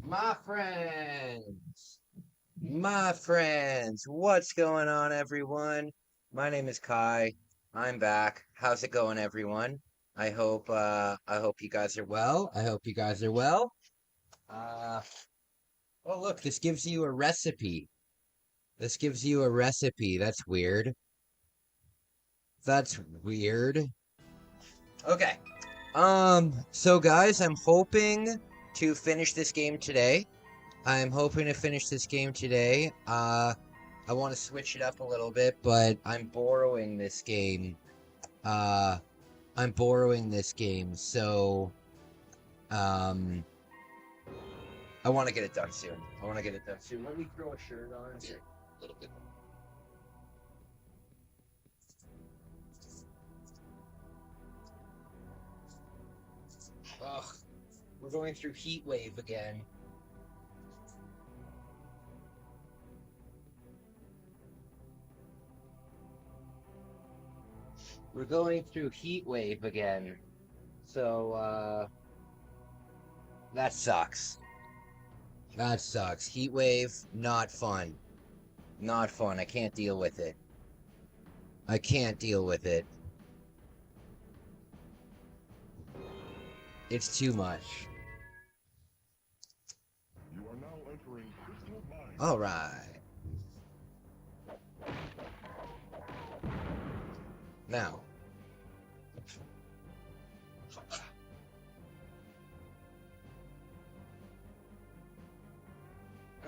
My friends, my friends, what's going on, everyone? My name is Kai. I'm back. How's it going, everyone? I hope you guys are well. I hope you guys are well. Uh, oh, look, this gives you a recipe. This gives you a recipe. That's weird. That's weird. Okay. So guys, I'm hoping to finish this game today. I'm hoping to finish this game today. I want to switch it up a little bit, but I'm borrowing this game. Uh, I'm borrowing this game, so um, I want to get it done soon. I want to get it done soon. Let me throw a shirt on here. A little bit. Ugh, we're going through heat wave again. We're going through heat wave again. So that sucks. That sucks. Heat wave, not fun. Not fun. I can't deal with it. I can't deal with it. It's too much. You are now entering Crystal Mine. All right. Now.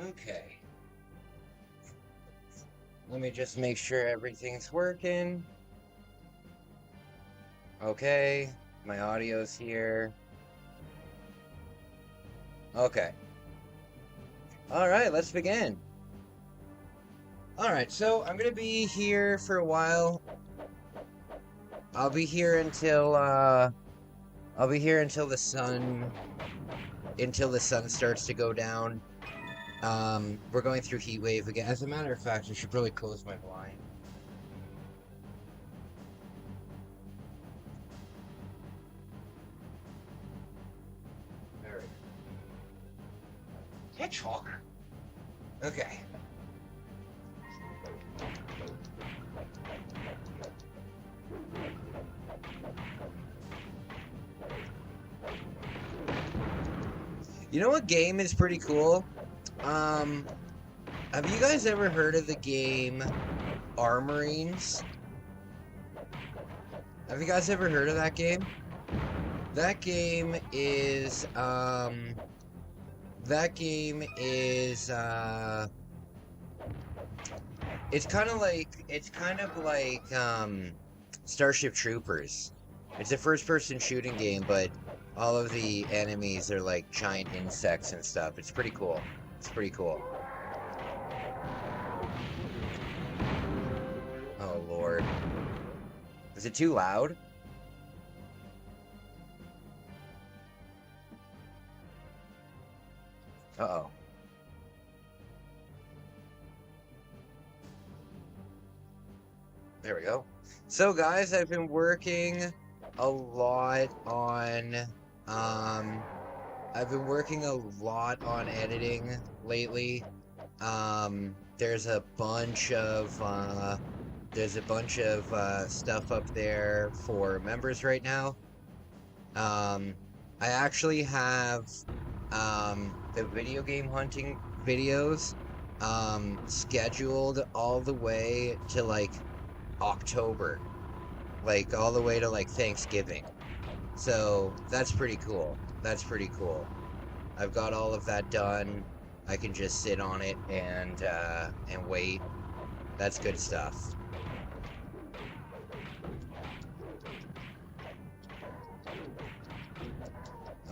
Okay. Let me just make sure everything's working. Okay. My audio's here. Okay. All right, let's begin. All right, so I'm gonna be here for a while. I'll be here until the sun starts to go down. We're going through heat wave again. As a matter of fact, I should probably close my blind. There we go. Hedgehog. Okay. You know what game is pretty cool? Have you guys ever heard of the game Armorines? Have you guys ever heard of that game? That game is, it's kind of like, Starship Troopers. It's a first-person shooting game, but all of the enemies are like giant insects and stuff. It's pretty cool. It's pretty cool. Oh, Lord. Is it too loud? Uh-oh. There we go. So, guys, I've been working a lot on, editing lately. There's a bunch of, stuff up there for members right now. I actually have, the video game hunting videos, scheduled all the way to, like, October. Like, all the way to, like, Thanksgiving. So, that's pretty cool. That's pretty cool. I've got all of that done. I can just sit on it and wait. That's good stuff.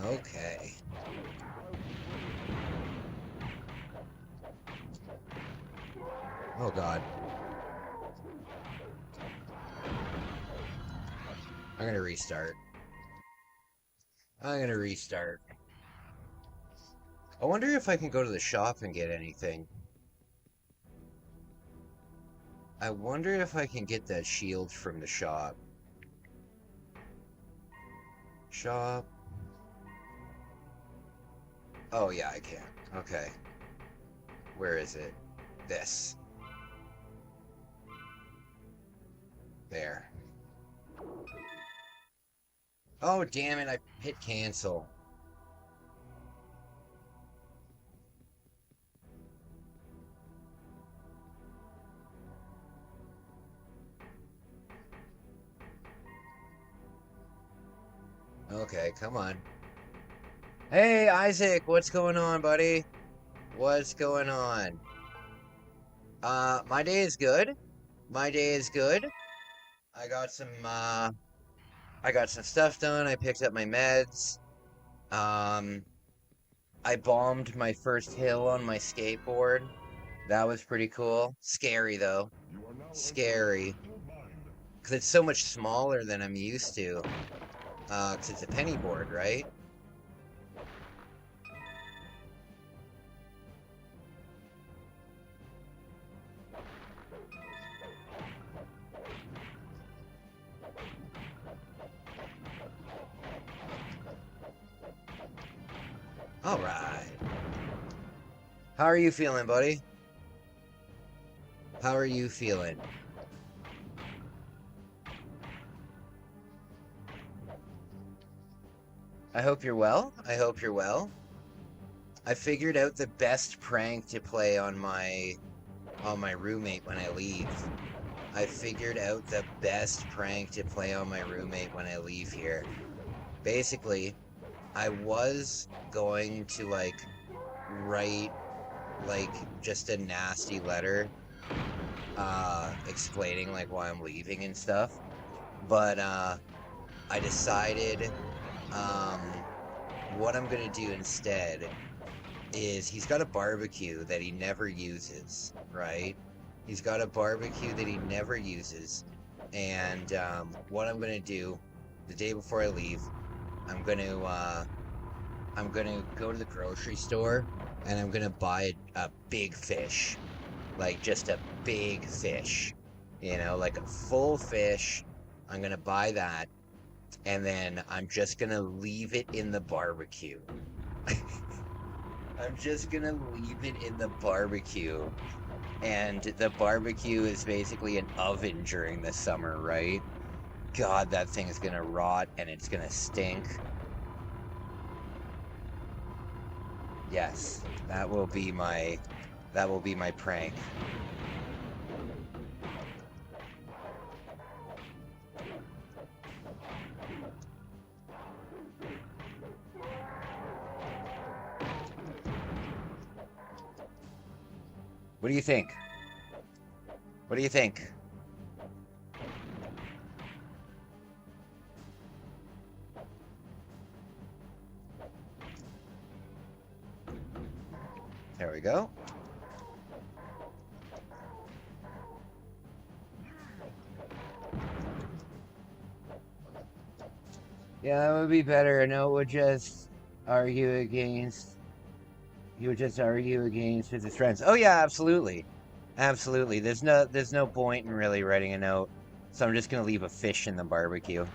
Okay. Oh, God. I'm gonna restart. I'm gonna restart. I wonder if I can go to the shop and get anything. I wonder if I can get that shield from the shop. Shop. Oh, yeah, I can. Okay. Where is it? This. There. Oh, damn it, I hit cancel. Okay, come on. Hey, Isaac, what's going on, buddy? What's going on? My day is good. My day is good. I got some, I got some stuff done. I picked up my meds. Um, I bombed my first hill on my skateboard. That was pretty cool. Scary, though. You are now Scary. entering crystal mine. Because it's so much smaller than I'm used to. Because it's a penny board, right? Alright. How are you feeling, buddy? How are you feeling? I hope you're well. I hope you're well. I figured out the best prank to play on my roommate when I leave. I figured out the best prank to play on my roommate when I leave here. Basically, I was going to like write like just a nasty letter explaining like why I'm leaving and stuff. But I decided um what I'm gonna do instead is he's got a barbecue that he never uses, right? He's got a barbecue that he never uses. And what I'm gonna do the day before I leave, I'm gonna go to the grocery store and I'm gonna buy a big fish. Like just a big fish. You know, like a full fish. I'm gonna buy that and then I'm just gonna leave it in the barbecue. I'm just gonna leave it in the barbecue. And the barbecue is basically an oven during the summer, right? God, that thing is gonna rot and it's gonna stink. Yes, that will be my prank. What do you think? What do you think? There we go. Yeah, that would be better. No, it would just argue against. You would just argue against his friends. Oh yeah, absolutely, absolutely. There's no point in really writing a note, so I'm just gonna leave a fish in the barbecue.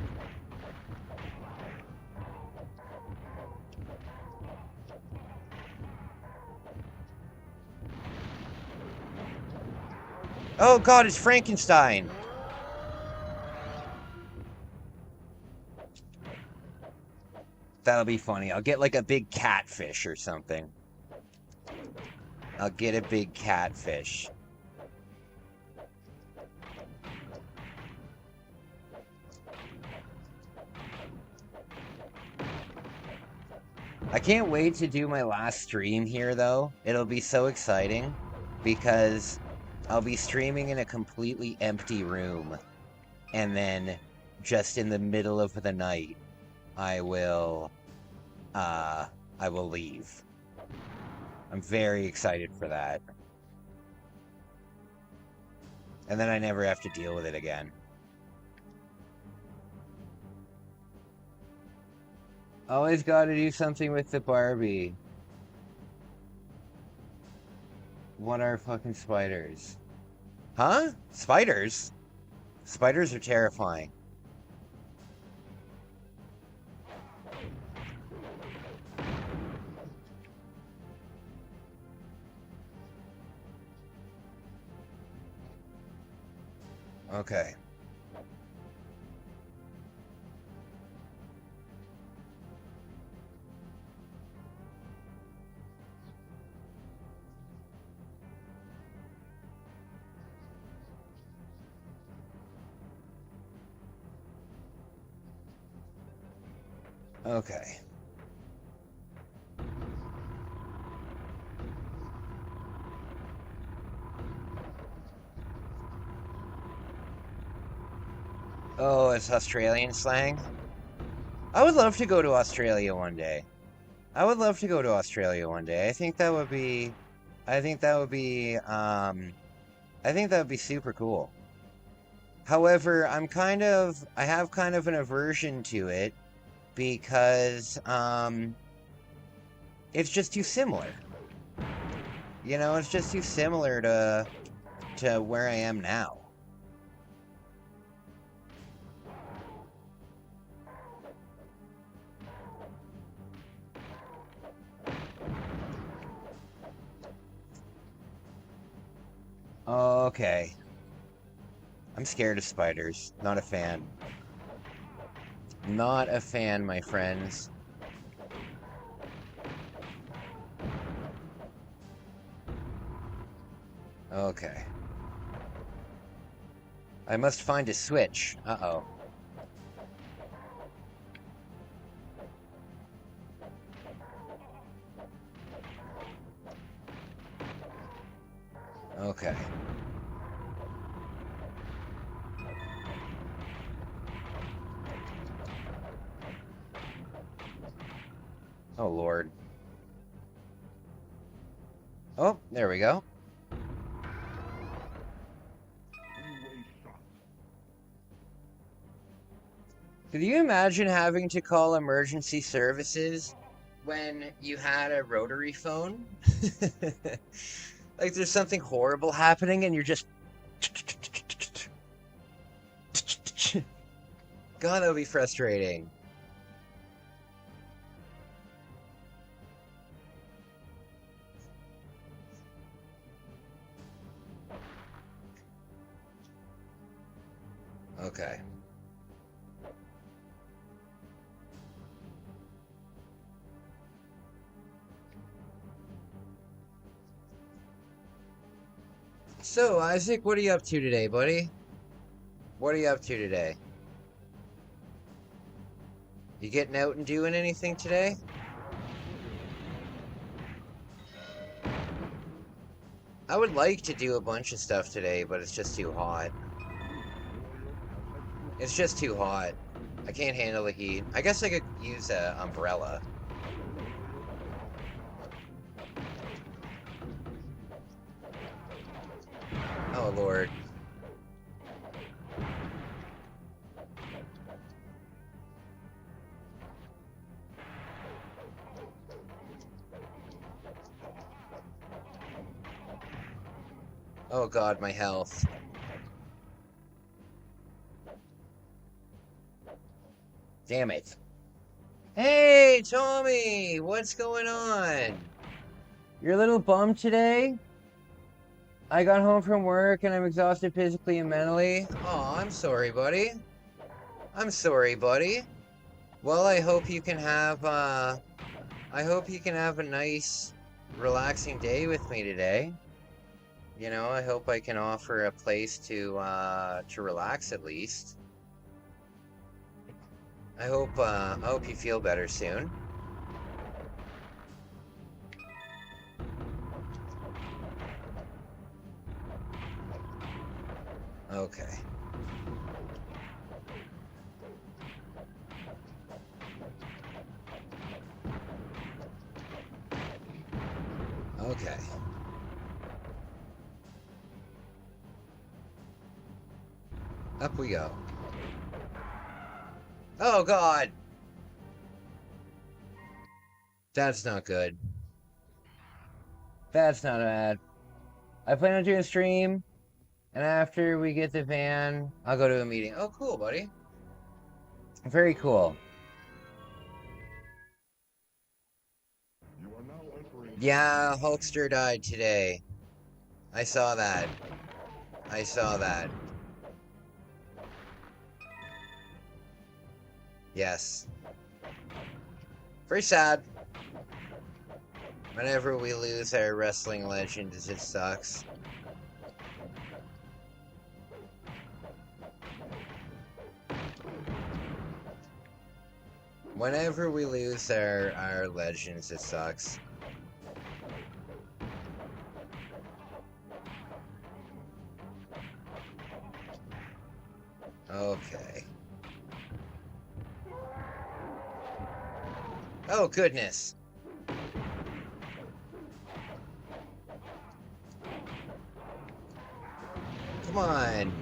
Oh God, it's Frankenstein. That'll be funny. I'll get like a big catfish or something. I'll get a big catfish. I can't wait to do my last stream here, though. It'll be so exciting because I'll be streaming in a completely empty room, and then just in the middle of the night, I will leave. I'm very excited for that. And then I never have to deal with it again. Always gotta do something with the Barbie. What are fucking spiders? Huh? Spiders? Spiders are terrifying. Okay. Okay. Oh, it's Australian slang? I would love to go to Australia one day. I would love to go to Australia one day. I think that would be, I think that would be super cool. However, I have kind of an aversion to it because, it's just too similar. You know, it's just too similar to where I am now. Okay. I'm scared of spiders. Not a fan. Not a fan, my friends. Okay. I must find a switch. Uh-oh. Okay. Oh, Lord. Oh, there we go. Could you imagine having to call emergency services when you had a rotary phone? Like there's something horrible happening and you're just... God, that would be frustrating. Okay. So, Isaac, what are you up to today, buddy? What are you up to today? You getting out and doing anything today? I would like to do a bunch of stuff today, but it's just too hot. It's just too hot. I can't handle the heat. I guess I could use an umbrella. Oh, Lord. Oh, God, my health. Damn it. Hey, Tommy! What's going on? You're a little bummed today? I got home from work and I'm exhausted physically and mentally. Oh, I'm sorry, buddy. I'm sorry, buddy. Well, I hope you can have a nice, relaxing day with me today. You know, I hope I can offer a place to relax at least. I hope you feel better soon. Okay. Okay. Up we go. Oh, God! That's not good. That's not bad. I plan on doing a stream, and after we get the van, I'll go to a meeting. Oh, cool, buddy. Very cool. Yeah, Hulkster died today. I saw that. I saw that. Yes. Very sad. Whenever we lose our wrestling legend, it sucks. Whenever we lose our legends, it sucks. Okay. Oh, goodness. Come on.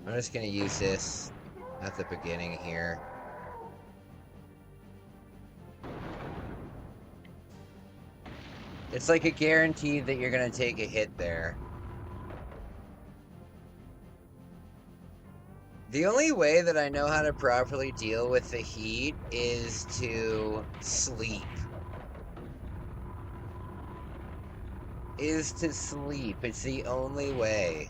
I'm just gonna use this at the beginning here. It's like a guarantee that you're gonna take a hit there. The only way that I know how to properly deal with the heat is to sleep. It's the only way.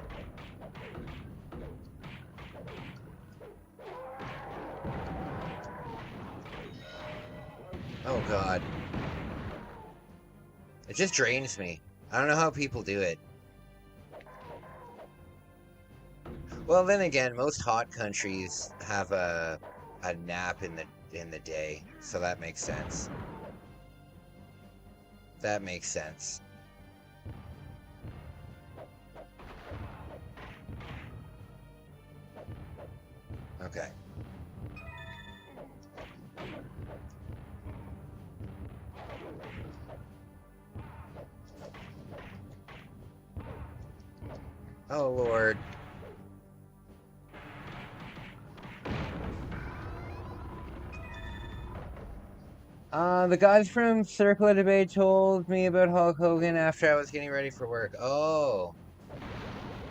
Oh god. It just drains me. I don't know how people do it. Well, then again, most hot countries have a nap in the day, so that makes sense. That makes sense. Okay. Oh, Lord. The guys from Circle of Debate told me about Hulk Hogan after I was getting ready for work. Oh.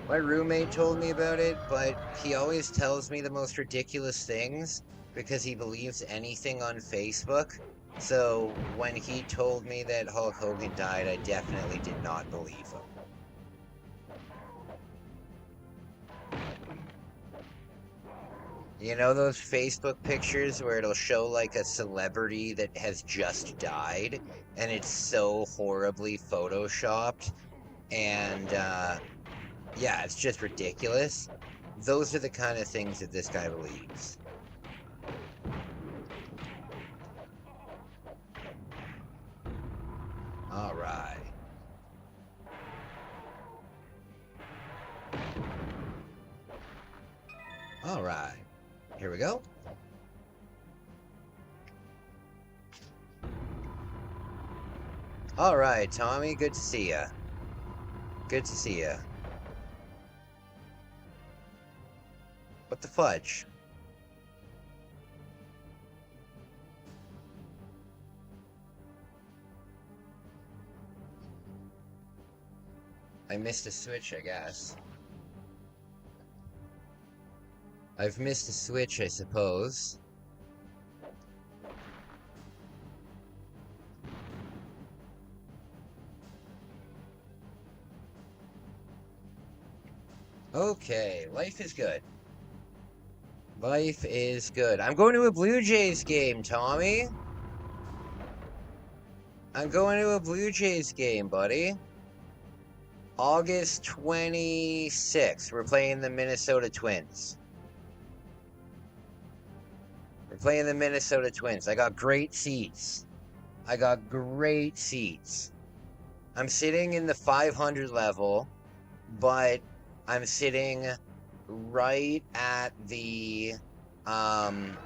My roommate told me about it, but he always tells me the most ridiculous things because he believes anything on Facebook. So when he told me that Hulk Hogan died, I definitely did not believe him. You know those Facebook pictures where it'll show like a celebrity that has just died and it's so horribly photoshopped and yeah, it's just ridiculous. Those are the kind of things that this guy believes. All right. All right. Here we go. All right, Tommy, good to see ya. Good to see ya. What the fudge? I missed a switch, I guess. I've missed a switch, I suppose. Okay, life is good. Life is good. I'm going to a Blue Jays game, Tommy. I'm going to a Blue Jays game, buddy. August 26th. We're playing the Minnesota Twins. We're playing the Minnesota Twins. I got great seats. I got great seats. I'm sitting in the 500 level, but I'm sitting right at the, I'm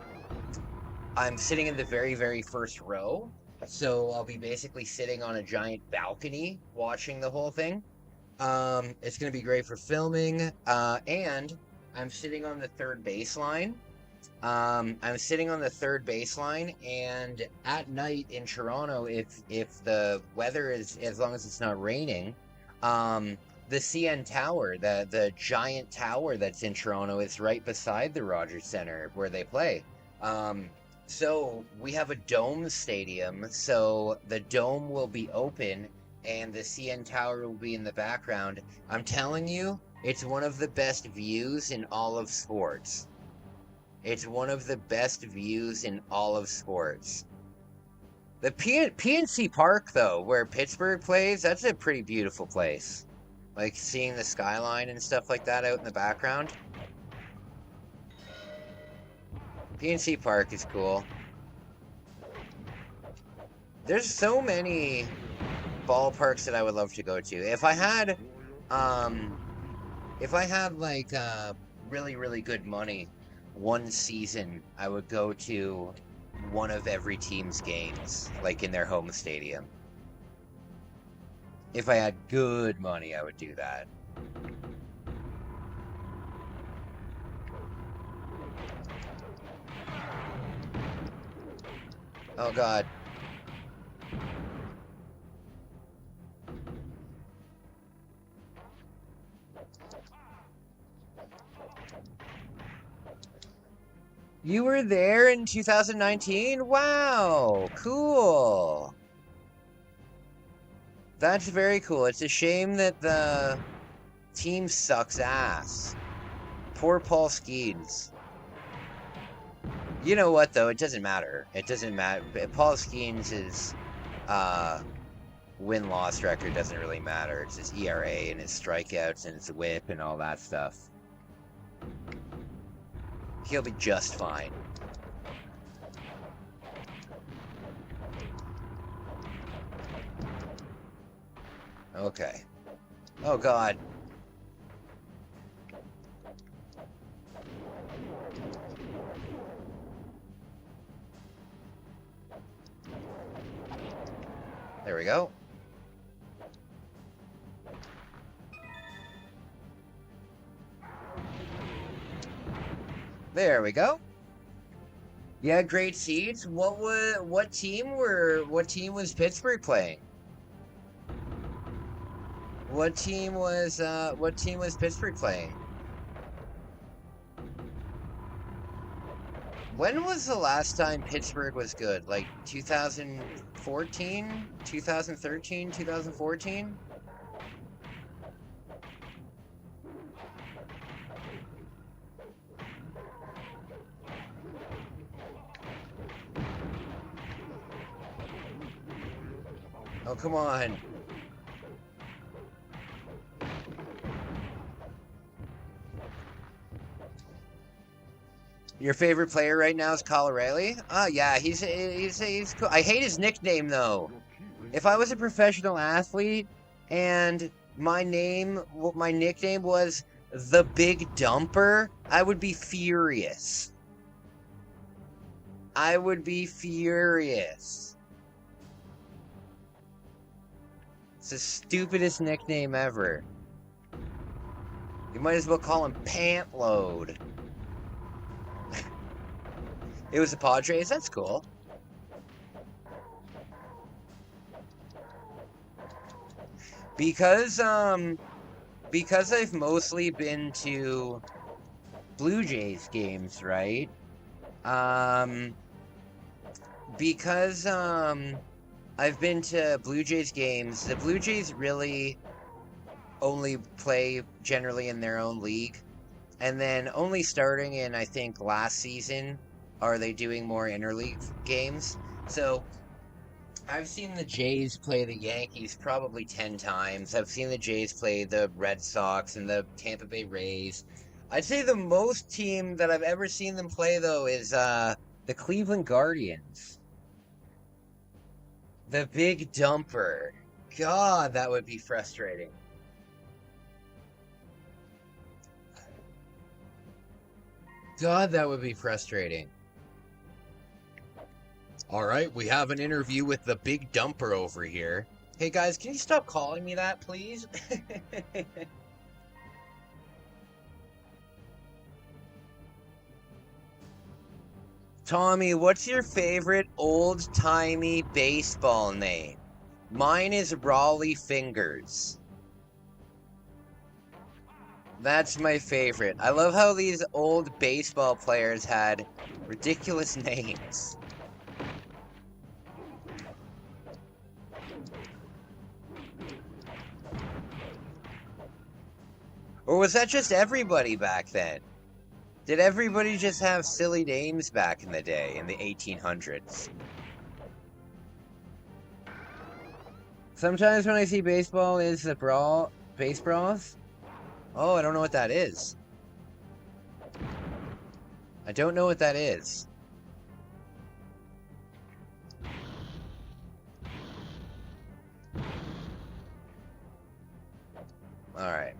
sitting in the very, very first row. So I'll be basically sitting on a giant balcony watching the whole thing. It's going to be great for filming. And I'm sitting on the third baseline. I'm sitting on the third baseline, and at night in Toronto, if the weather is, as long as it's not raining, the CN Tower, the giant tower that's in Toronto, is right beside the Rogers Centre where they play. So we have a dome stadium, so the dome will be open, and the CN Tower will be in the background. I'm telling you, it's one of the best views in all of sports. It's one of the best views in all of sports. The PNC Park, though, where Pittsburgh plays, that's a pretty beautiful place. Like, seeing the skyline and stuff like that out in the background. PNC Park is cool. There's so many ballparks that I would love to go to. If I had, like, really, really good money, one season, I would go to one of every team's games, like in their home stadium. If I had good money, I would do that. Oh God. You were there in 2019? Wow, cool. That's very cool. It's a shame that the team sucks ass. Poor Paul Skeens. You know what, though? It doesn't matter. It doesn't matter. Paul Skeens' win-loss record doesn't really matter. It's his ERA and his strikeouts and his whip and all that stuff. He'll be just fine. Okay. Oh, God. There we go. There we go. Yeah, great seats. What team was Pittsburgh playing? What team was Pittsburgh playing? When was the last time Pittsburgh was good? Like 2014, 2013, 2014? Oh, come on. Your favorite player right now is Colorelli? Oh, yeah, he's cool. I hate his nickname, though. If I was a professional athlete and my nickname was the Big Dumper, I would be furious. I would be furious. It's the stupidest nickname ever. You might as well call him Pant Load. It was the Padres? That's cool. Because I've mostly been to Blue Jays games, right? Because I've been to Blue Jays games, the Blue Jays really only play generally in their own league. And then only starting in, I think, last season are they doing more interleague games. So I've seen the Jays play the Yankees probably 10 times. I've seen the Jays play the Red Sox and the Tampa Bay Rays. I'd say the most team that I've ever seen them play, though, is the Cleveland Guardians. The Big Dumper. God, that would be frustrating. God, that would be frustrating. All right, we have an interview with the Big Dumper over here. Hey guys, can you stop calling me that, please? Tommy, what's your favorite old-timey baseball name? Mine is Raleigh Fingers. That's my favorite. I love how these old baseball players had ridiculous names. Or was that just everybody back then? Did everybody just have silly names back in the day, in the 1800s? Sometimes when I see baseball, is the base brawls? Oh, I don't know what that is. I don't know what that is. Alright.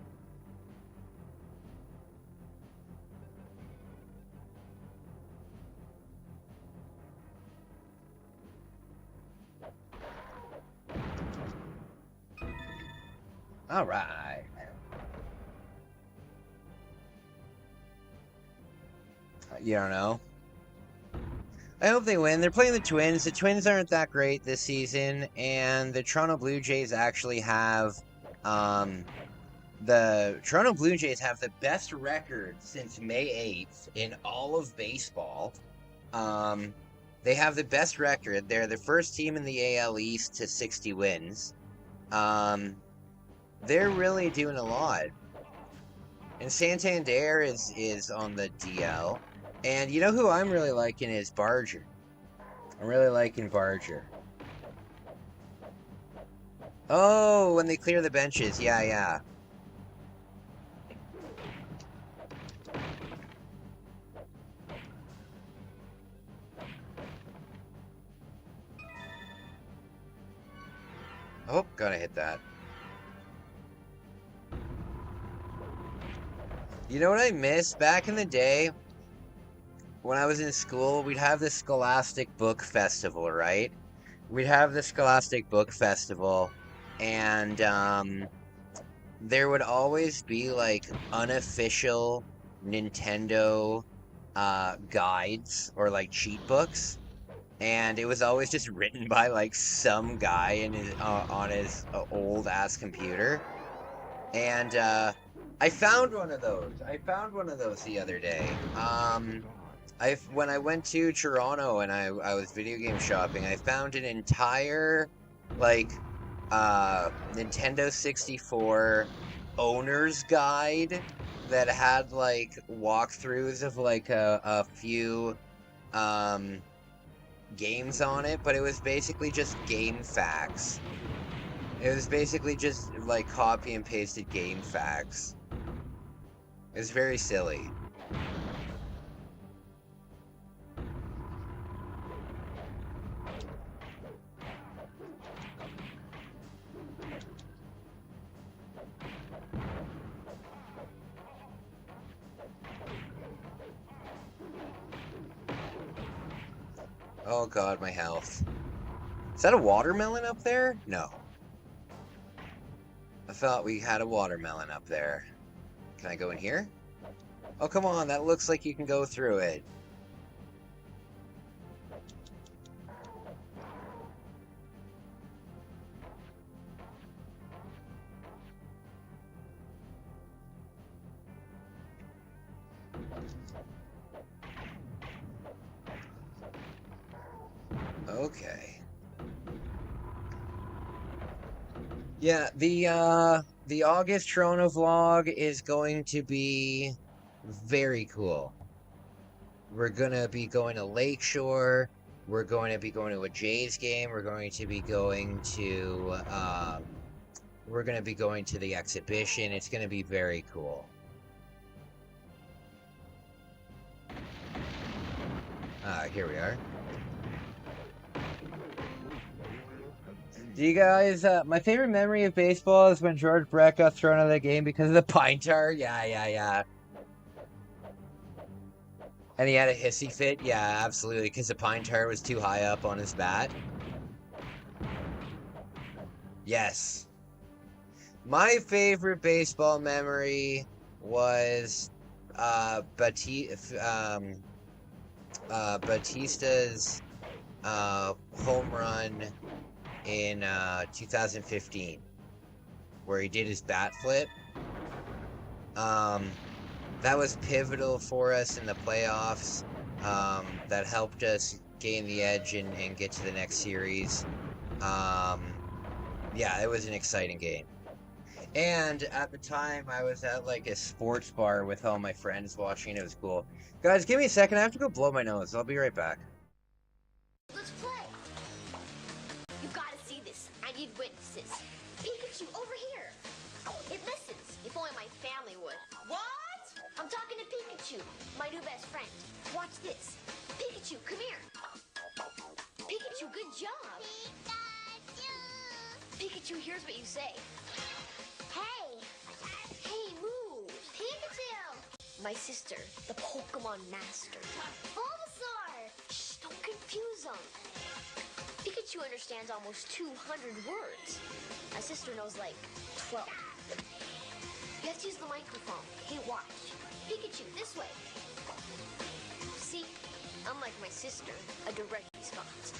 Alright. You don't know? I hope they win. They're playing the Twins. The Twins aren't that great this season, and the Toronto Blue Jays actually have, the Toronto Blue Jays have the best record since May 8th in all of baseball. They have the best record. They're the first team in the AL East to 60 wins. They're really doing a lot. And Santander is on the DL. And you know who I'm really liking is Barger. I'm really liking Barger. Oh, when they clear the benches. Yeah. Oh, gotta hit that. You know what I miss? Back in the day, when I was in school, we'd have this Scholastic Book Festival, right? We'd have the Scholastic Book Festival, and there would always be, like, unofficial Nintendo guides or, like, cheat books. And it was always just written by, like, some guy in his, on his old-ass computer. And, I found one of those. I found one of those the other day. When I went to Toronto and I was video game shopping, I found an entire, like, Nintendo 64 owner's guide that had, like, walkthroughs of, like, a few, games on it, but it was basically just game facts. It was basically just, like, copy and pasted game facts. It was very silly. Oh god, my health. Is that a watermelon up there? No. I thought we had a watermelon up there. Can I go in here? Oh, come on, that looks like you can go through it. Okay. Yeah, the August Toronto vlog is going to be very cool. We're gonna be going to Lakeshore. We're going to be going to a Jays game. We're going to be going to the exhibition. It's gonna be very cool. Here we are. Do you guys, my favorite memory of baseball is when George Brett got thrown out of the game because of the pine tar. Yeah. And he had a hissy fit. Yeah, absolutely, because the pine tar was too high up on his bat. Yes. My favorite baseball memory was Batista's home run in 2015, where he did his bat flip. That was pivotal for us in the playoffs. That helped us gain the edge and get to the next series. Yeah, it was an exciting game. And at the time, I was at like a sports bar with all my friends watching. It was cool. Guys, give me a second. I have to go blow my nose. I'll be right back. Let's play. You gotta see this. I need witnesses. Pikachu, over here. It listens. If only my family would. What? I'm talking to Pikachu, my new best friend. Watch this. Pikachu, come here. Pikachu, good job. Pikachu hears what you say. Hey. Hey, move. Pikachu. My sister, the Pokemon master. Bulbasaur. Shh, don't confuse them. Pikachu understands almost 200 words. My sister knows like 12. You have to use the microphone. Hey, watch. Pikachu, this way. See, unlike my sister, a direct response.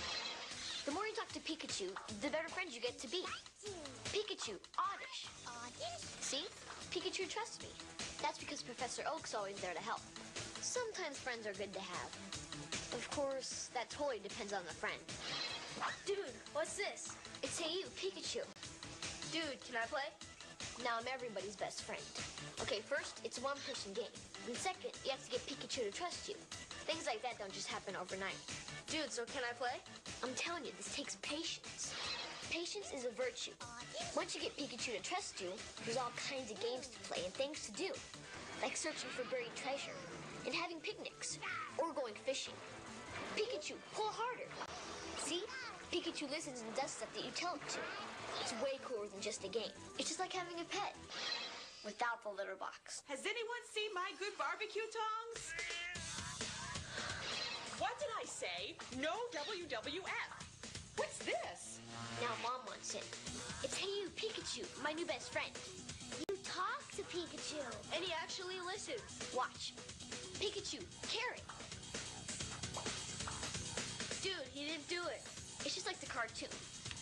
The more you talk to Pikachu, the better friends you get to be. Pikachu, oddish. Oddish? See? Pikachu trusts me. That's because Professor Oak's always there to help. Sometimes friends are good to have. Of course, that totally depends on the friend. Dude, what's this? It's Hey You, Pikachu. Dude, can I play? Now I'm everybody's best friend. Okay, first, it's a one-person game. And second, you have to get Pikachu to trust you. Things like that don't just happen overnight. Dude, so can I play? I'm telling you, this takes patience. Patience is a virtue. Once you get Pikachu to trust you, there's all kinds of games to play and things to do. Like searching for buried treasure, and having picnics, or going fishing. Pikachu, pull harder. See? Pikachu listens and does stuff that you tell him to. It's way cooler than just a game. It's just like having a pet. Without the litter box. Has anyone seen my good barbecue tongs? What did I say? No WWF. What's this? Now Mom wants it. It's Hey You, Pikachu, my new best friend. You talk to Pikachu. And he actually listens. Watch. Pikachu, carrot. Dude, he didn't do it. It's just like the cartoon.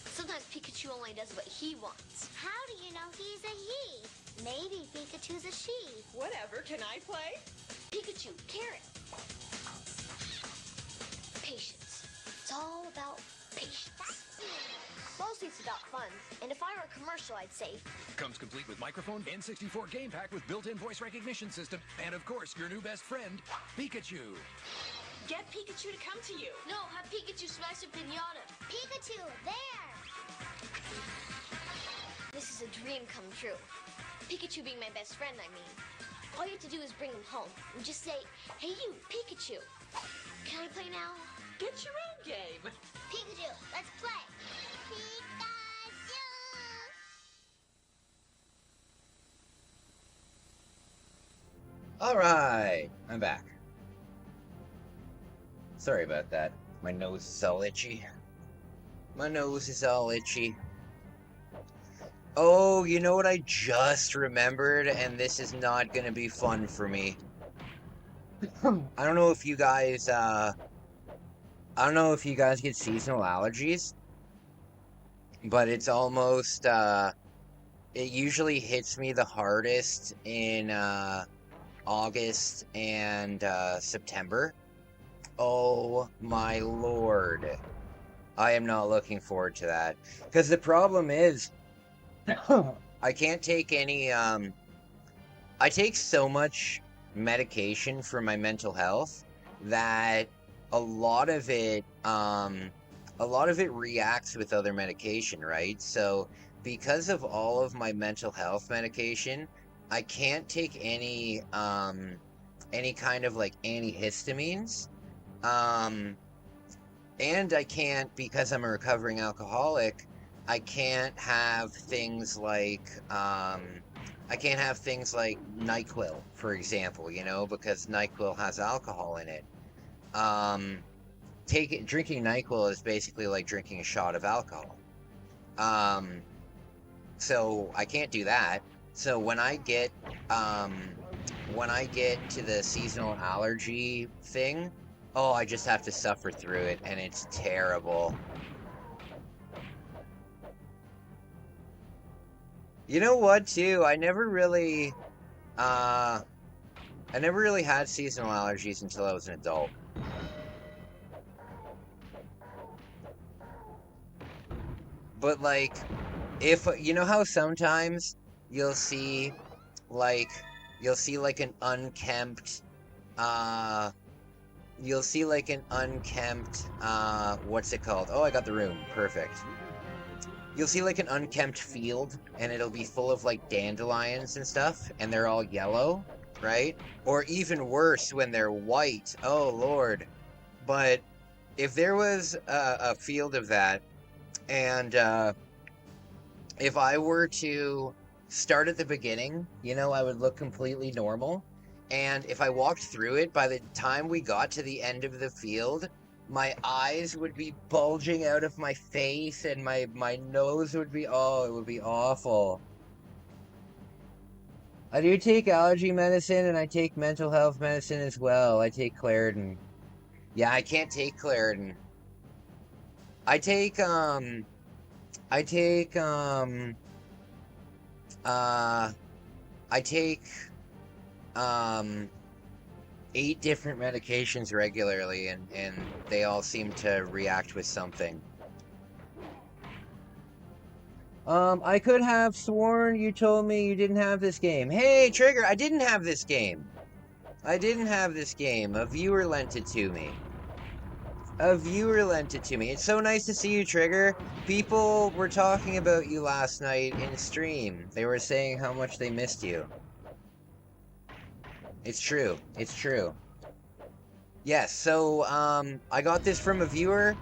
Sometimes Pikachu only does what he wants. How do you know he's a he? Maybe Pikachu's a she. Whatever, can I play? Pikachu, carrot. Patience. It's all about patience. Mostly it's about fun. And if I were a commercial, I'd say, Comes complete with microphone, N64 game pack with built-in voice recognition system, and of course, your new best friend, Pikachu. Get Pikachu to come to you. no, have Pikachu smash a pinata. Pikachu, there! This is a dream come true. Pikachu being my best friend, I mean. All you have to do is bring him home and just say, Hey you, Pikachu. Can I play now? Get your own game. Pikachu, let's play. Pikachu! Alright, I'm back. Sorry about that. My nose is all itchy. My nose is all itchy. Oh, you know what I just remembered? And this is not gonna be fun for me. I don't know if you guys, I don't know if you guys get seasonal allergies, but it's almost, it usually hits me the hardest in, August and, September. Oh my lord. I am not looking forward to that. Because the problem is, I can't take any, I take so much medication for my mental health that a lot of it reacts with other medication, right? So because of all of my mental health medication, I can't take any kind of like antihistamines. And I can't, because I'm a recovering alcoholic, I can't have things like NyQuil, for example, you know, because NyQuil has alcohol in it. Drinking NyQuil is basically like drinking a shot of alcohol. So I can't do that. So when I get to the seasonal allergy thing, oh, I just have to suffer through it, and it's terrible. You know what, too? I never really had seasonal allergies until I was an adult. But, like, if, you know how sometimes you'll see like an unkempt what's it called? Oh, I got the room. Perfect. You'll see like an unkempt field, and it'll be full of like dandelions and stuff, and they're all yellow, right? Or even worse, when they're white. Oh, Lord. But if there was a field of that, and if I were to start at the beginning, you know, I would look completely normal. And if I walked through it, by the time we got to the end of the field, my eyes would be bulging out of my face, and my nose would be, oh, it would be awful. I do take allergy medicine, and I take mental health medicine as well. I take Claritin. Yeah, I can't take Claritin. I take, I take, I take, 8 different medications regularly, and they all seem to react with something. I could have sworn you told me you didn't have this game. Hey, Trigger, I didn't have this game. I didn't have this game. A viewer lent it to me. A viewer lent it to me. It's so nice to see you, Trigger. People were talking about you last night in stream. They were saying how much they missed you. It's true. It's true. Yes, so, I got this from a viewer.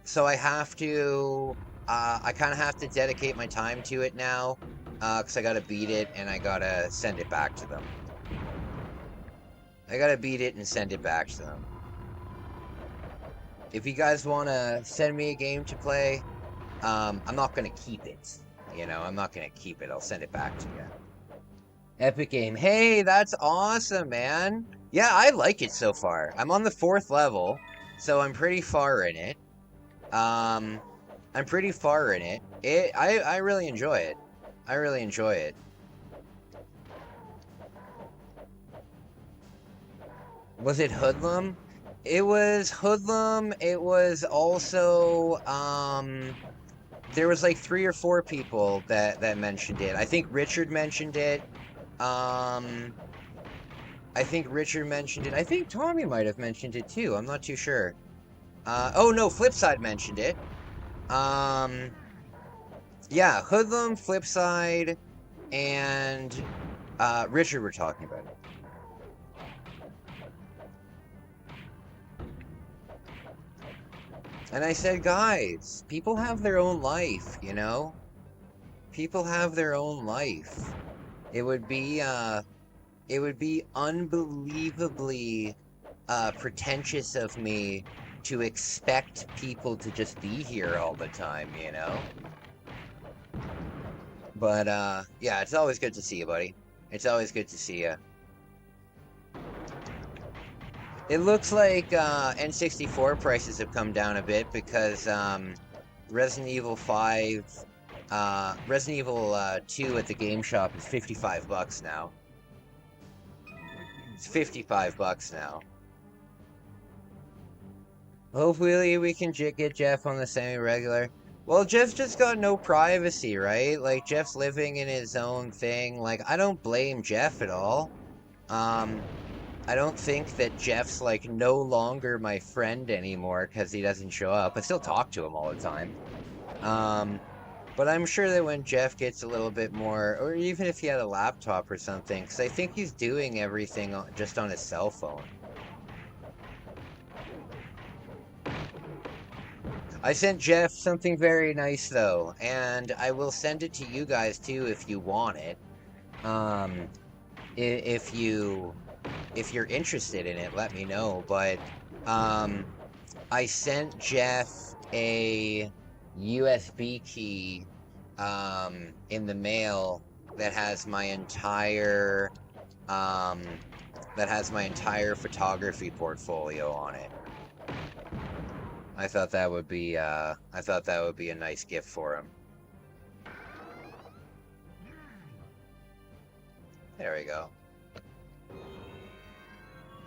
So I have to, I kind of have to dedicate my time to it now. Because I gotta beat it, and I gotta send it back to them. I gotta beat it and send it back to them. If you guys want to send me a game to play, I'm not going to keep it. You know, I'm not going to keep it. I'll send it back to you. Epic game. Hey, that's awesome, man. Yeah, I like it so far. I'm on the 4th level, so I'm pretty far in it. I'm pretty far in it. I really enjoy it. I really enjoy it. Was it Hoodlum? It was Hoodlum. It was also, there was like 3 or 4 people that mentioned it. I think Richard mentioned it. I think Richard mentioned it. I think Tommy might have mentioned it too. I'm not too sure. Oh no, Flipside mentioned it. Yeah, Hoodlum, Flipside, and Richard were talking about it. And I said, guys, people have their own life, you know? People have their own life. It would be unbelievably pretentious of me to expect people to just be here all the time, you know? But, yeah, it's always good to see you, buddy. It's always good to see you. It looks like N64 prices have come down a bit because Resident Evil 5, Resident Evil 2 at the game shop is $55 now. It's $55 now. Hopefully we can get Jeff on the semi-regular. Well, Jeff's just got no privacy, right? Like, Jeff's living in his own thing. Like, I don't blame Jeff at all. I don't think that Jeff's, like, no longer my friend anymore because he doesn't show up. I still talk to him all the time. But I'm sure that when Jeff gets a little bit more, or even if he had a laptop or something, because I think he's doing everything just on his cell phone. I sent Jeff something very nice, though, and I will send it to you guys, too, if you want it. If you're interested in it, let me know. But I sent Jeff a USB key in the mail that has my entire photography portfolio on it. I thought that would be a nice gift for him. There we go.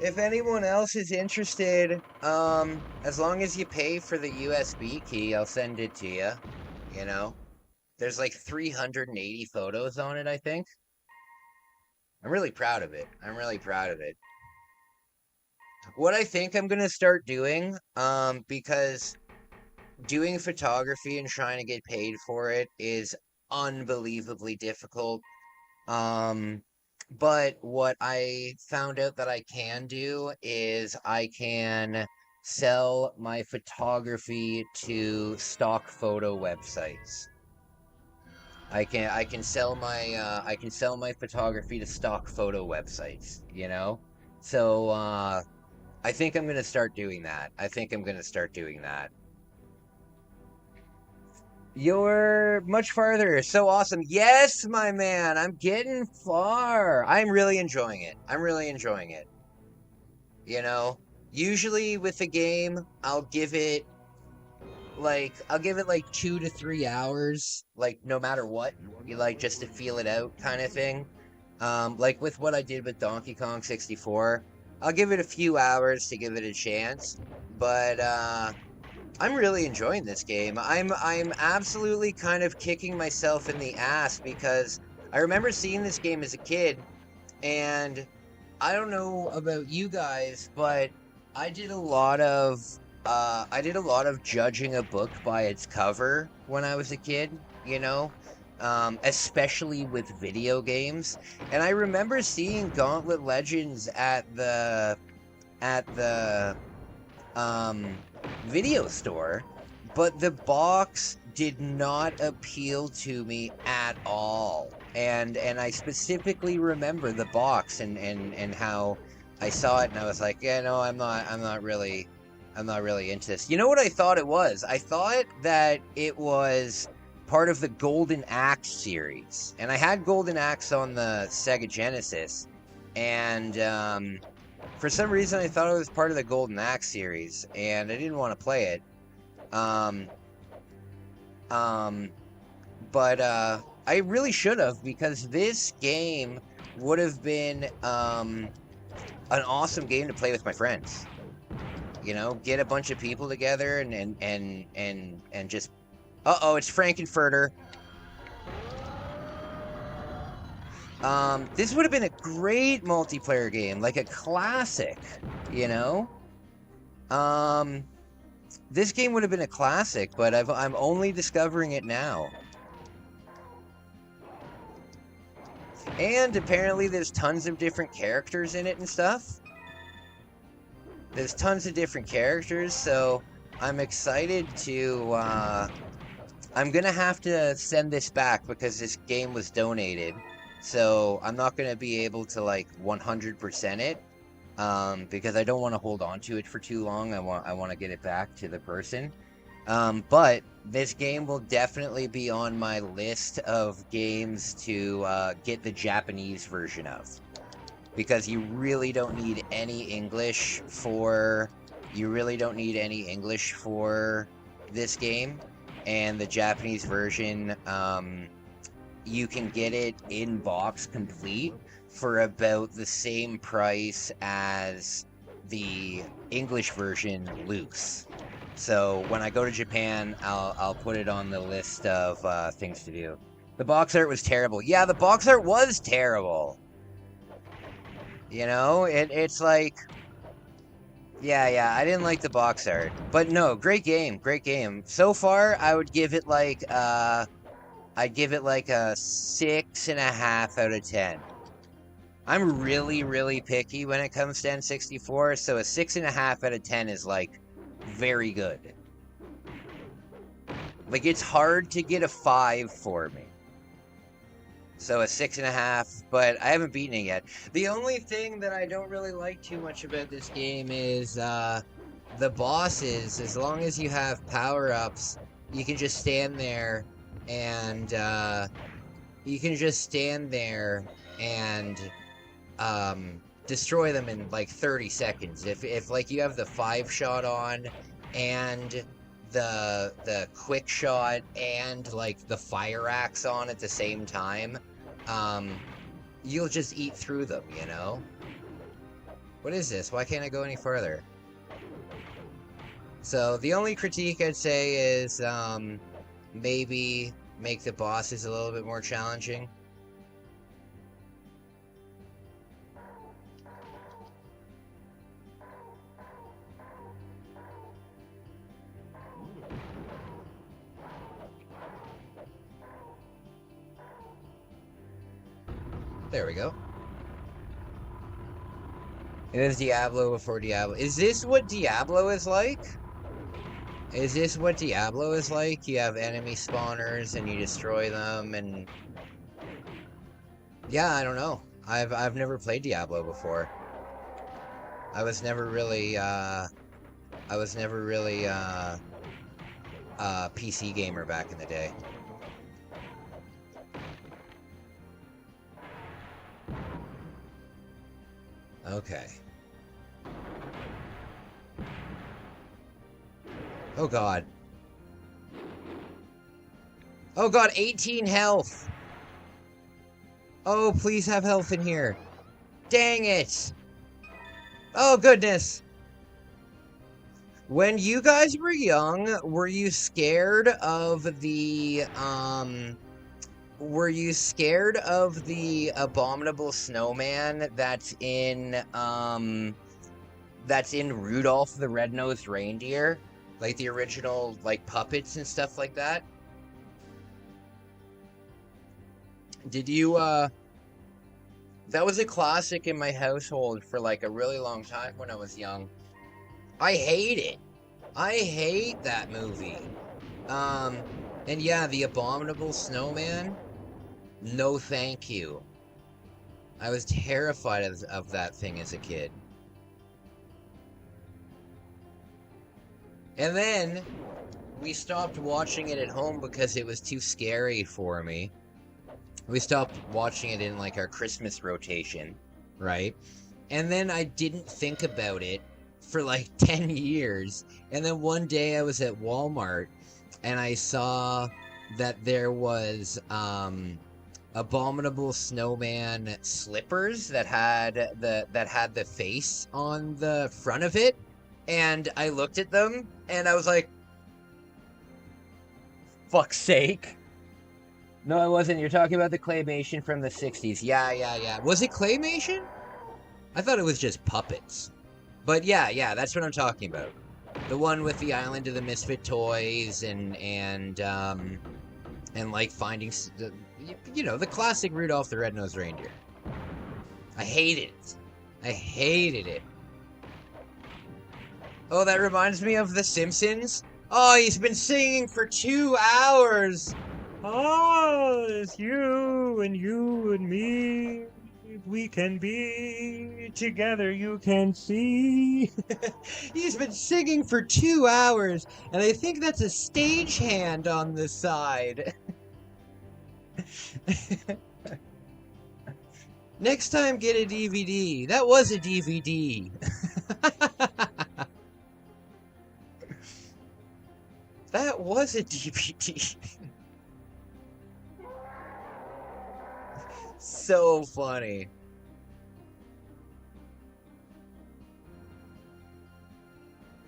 If anyone else is interested, as long as you pay for the USB key, I'll send it to you, you know? There's like 380 photos on it, I think. I'm really proud of it. I'm really proud of it. What I think I'm gonna start doing, because doing photography and trying to get paid for it is unbelievably difficult. Um, but what I found out that I can do is I can sell my photography to stock photo websites. I can sell my photography to stock photo websites, you know? So I think I'm gonna start doing that. I think I'm gonna start doing that. You're much farther. So awesome. Yes, my man. I'm getting far. I'm really enjoying it. I'm really enjoying it. You know, usually with a game, I'll give it like 2 to 3 hours, like no matter what, you like just to feel it out kind of thing. Like with what I did with Donkey Kong 64, I'll give it a few hours to give it a chance. But I'm really enjoying this game. I'm absolutely kind of kicking myself in the ass because I remember seeing this game as a kid, and I don't know about you guys, but I did a lot of judging a book by its cover when I was a kid, you know, especially with video games. And I remember seeing Gauntlet Legends at the video store, but the box did not appeal to me at all. And I specifically remember the box and how I saw it and I was like, yeah, no, I'm not really into this. You know what I thought it was? I thought that it was part of the Golden Axe series. And I had Golden Axe on the Sega Genesis, and for some reason, I thought it was part of the Golden Axe series, and I didn't want to play it. Um, but I really should have, because this game would have been an awesome game to play with my friends. You know, get a bunch of people together and just. Uh-oh, it's Frankenfurter. This would have been a great multiplayer game, like a classic, you know? This game would have been a classic, but I'm only discovering it now. And apparently there's tons of different characters in it and stuff. There's tons of different characters, so I'm excited to, I'm gonna have to send this back because this game was donated. So I'm not going to be able to like 100% it, because I don't want to hold on to it for too long. I want to get it back to the person. But this game will definitely be on my list of games to get the Japanese version of, because you really don't need any English for this game, and the Japanese version. You can get it in box complete for about the same price as the English version loose. So when I go to Japan, I'll put it on the list of things to do. The box art was terrible. Yeah, the box art was terrible. You know, it's like, yeah, I didn't like the box art, but no, great game. So far, I would give it like I'd give it like a 6.5 out of 10. I'm really, really picky when it comes to N64, so a 6.5 out of 10 is like very good. Like, it's hard to get a 5 for me. So a 6.5, but I haven't beaten it yet. The only thing that I don't really like too much about this game is the bosses. As long as you have power-ups, you can just stand there and destroy them in like 30 seconds. If like you have the 5-shot on and the quick shot and like the fire axe on at the same time, you'll just eat through them, you know? What is this? Why can't I go any further? So the only critique I'd say is maybe make the bosses a little bit more challenging. There we go. It is Diablo before Diablo. Is this what Diablo is like? Is this what Diablo is like? You have enemy spawners and you destroy them and... Yeah, I don't know. I've never played Diablo before. I was never really PC gamer back in the day. Okay. Oh god. Oh god, 18 health! Oh, please have health in here. Dang it! Oh goodness! When you guys were young, were you scared of the, were you scared of the abominable snowman that's in Rudolph the Red-Nosed Reindeer? Like the original, like, puppets and stuff like that? Did you, that was a classic in my household for, like, a really long time when I was young. I hate it. I hate that movie. And yeah, the abominable snowman... No thank you. I was terrified of that thing as a kid. And then, we stopped watching it at home because it was too scary for me. We stopped watching it in, like, our Christmas rotation, right? And then I didn't think about it for, like, 10 years. And then one day I was at Walmart, and I saw that there was, abominable snowman slippers that had the face on the front of it, and I looked at them and I was like, fuck's sake. No, it wasn't. You're talking about the claymation from the 60s. Yeah. Was it claymation? I thought it was just puppets. But yeah, that's what I'm talking about. The one with the Island of the Misfit Toys and like finding, you know, the classic Rudolph the Red-Nosed Reindeer. I hated it. I hated it. Oh, that reminds me of The Simpsons. Oh, he's been singing for 2 hours. Oh, it's you and me. We can be together, you can see. He's been singing for 2 hours, and I think that's a stagehand on the side. Next time, get a DVD. That was a DVD. That was a DVD. So funny.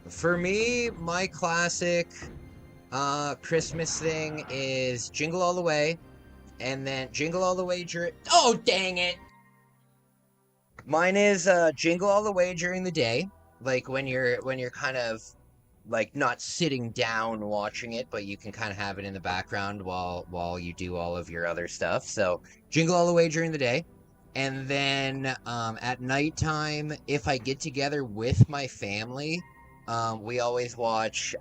For me, my classic Christmas thing is Jingle All the Way, and then Jingle All the Way during... Oh, dang it! Mine is Jingle All the Way during the day, like when you're kind of like not sitting down watching it, but you can kind of have it in the background while you do all of your other stuff. So Jingle All the Way during the day, and then at nighttime, if I get together with my family, we always watch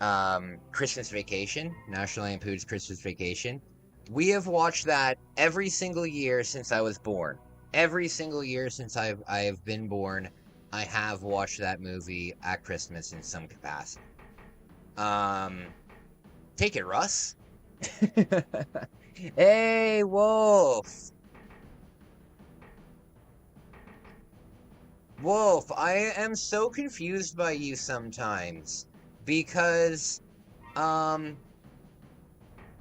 Christmas Vacation, National Lampoon's Christmas Vacation. We have watched that every single year since I was born. Every single year since I've been born, I have watched that movie at Christmas in some capacity. Take it, Russ. Hey, Wolf. Wolf, I am so confused by you sometimes because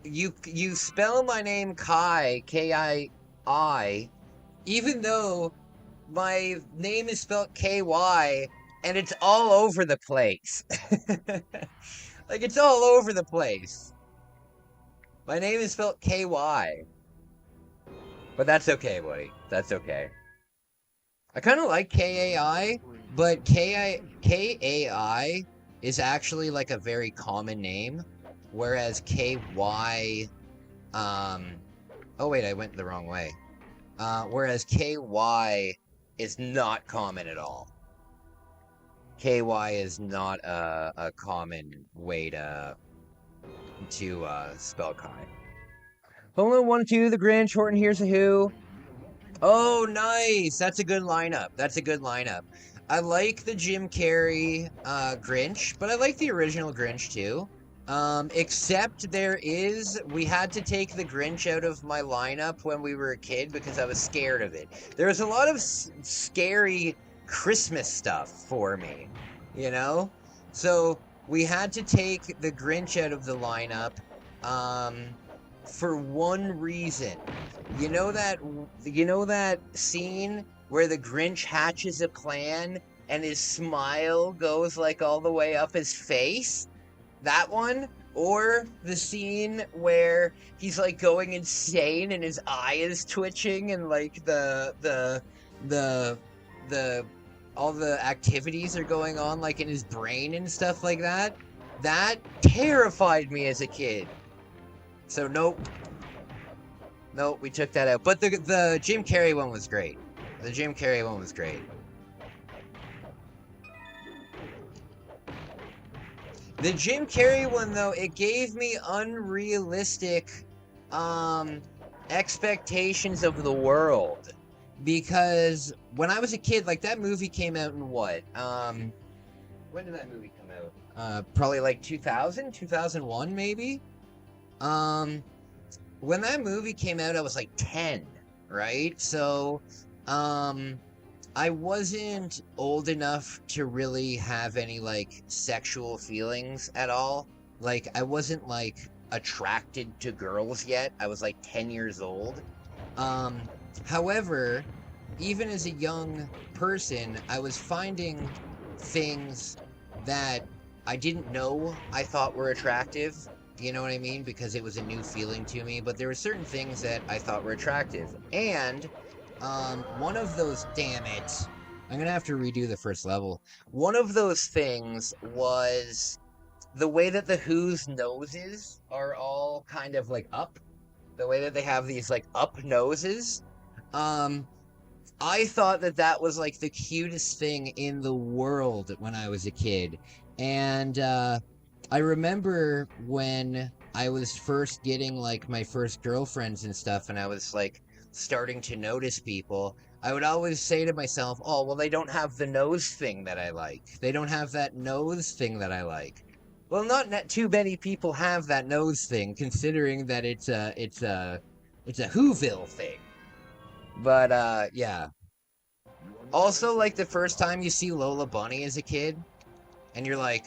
you spell my name Kai, K-I-I, even though my name is spelled K-Y, and it's all over the place. Like, it's all over the place. My name is spelled K-Y. But that's okay, buddy. That's okay. I kind of like K-A-I, but K-A-I is actually like a very common name, whereas K-Y, oh wait, I went the wrong way. Whereas K-Y is not common at all. KY is not a common way to spell Kai. Hello, 1-2, the Grinch, Horton, here's a who. Oh, nice! That's a good lineup. That's a good lineup. I like the Jim Carrey Grinch, but I like the original Grinch too. Except we had to take the Grinch out of my lineup when we were a kid because I was scared of it. There was a lot of scary Christmas stuff for me, you know? So we had to take the Grinch out of the lineup for one reason. You know that scene where the Grinch hatches a plan and his smile goes like all the way up his face? That one? Or the scene where he's like going insane and his eye is twitching and like all the activities are going on like in his brain and stuff like that. That terrified me as a kid. So nope, we took that out. But the Jim Carrey one was great. The Jim Carrey one was great. The Jim Carrey one, though, it gave me unrealistic expectations of the world. Because when I was a kid, like, that movie came out in what? When did that movie come out? Probably like 2000, 2001, maybe? When that movie came out, I was like 10, right? So, I wasn't old enough to really have any, like, sexual feelings at all. Like, I wasn't, like, attracted to girls yet. I was, like, 10 years old. However, even as a young person, I was finding things that I didn't know I thought were attractive. You know what I mean? Because it was a new feeling to me. But there were certain things that I thought were attractive. And one of those, damn it, I'm gonna have to redo the first level. One of those things was the way that the Who's noses are all kind of like up. The way that they have these like up noses. I thought that was like the cutest thing in the world when I was a kid. And I remember when I was first getting like my first girlfriends and stuff, and I was like starting to notice people, I would always say to myself, oh, well, they don't have the nose thing that I like. They don't have that nose thing that I like. Well, not too many people have that nose thing, considering that it's a Whoville thing. But, yeah. Also, like, the first time you see Lola Bunny as a kid, and you're like...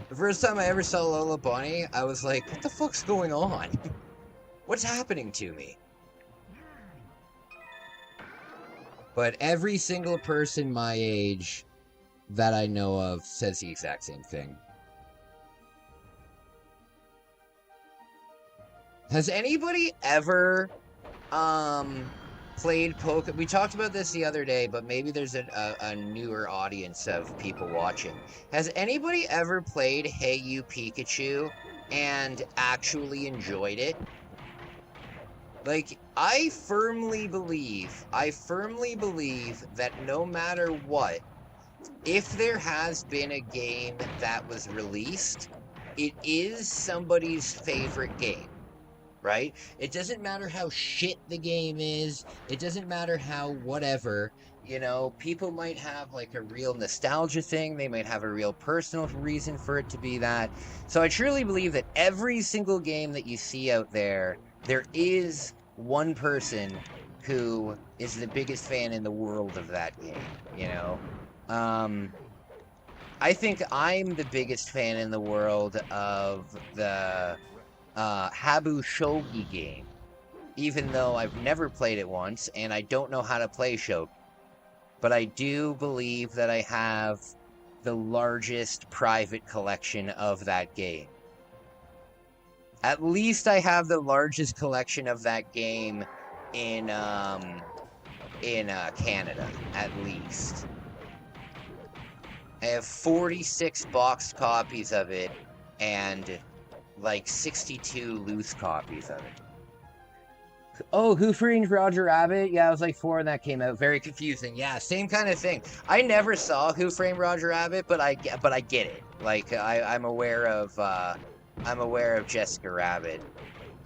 The first time I ever saw Lola Bunny, I was like, what the fuck's going on? What's happening to me? But every single person my age that I know of says the exact same thing. Has anybody ever played Pokemon? We talked about this the other day, but maybe there's a newer audience of people watching. Has anybody ever played Hey You Pikachu and actually enjoyed it? Like, I firmly believe that no matter what, if there has been a game that was released, it is somebody's favorite game. Right? It doesn't matter how shit the game is. It doesn't matter how whatever. You know, people might have like a real nostalgia thing. They might have a real personal reason for it to be that. So I truly believe that every single game that you see out there, there is one person who is the biggest fan in the world of that game, you know? I think I'm the biggest fan in the world of the Habu Shogi game, even though I've never played it once and I don't know how to play Shogi. But I do believe that I have the largest private collection of that game. At least I have the largest collection of that game in Canada, at least. I have 46 boxed copies of it and like 62 loose copies of it. Oh, Who Framed Roger Rabbit? Yeah, I was like 4 when that came out. Very confusing. Yeah, same kind of thing. I never saw Who Framed Roger Rabbit, but I get it. Like I'm aware of Jessica Rabbit.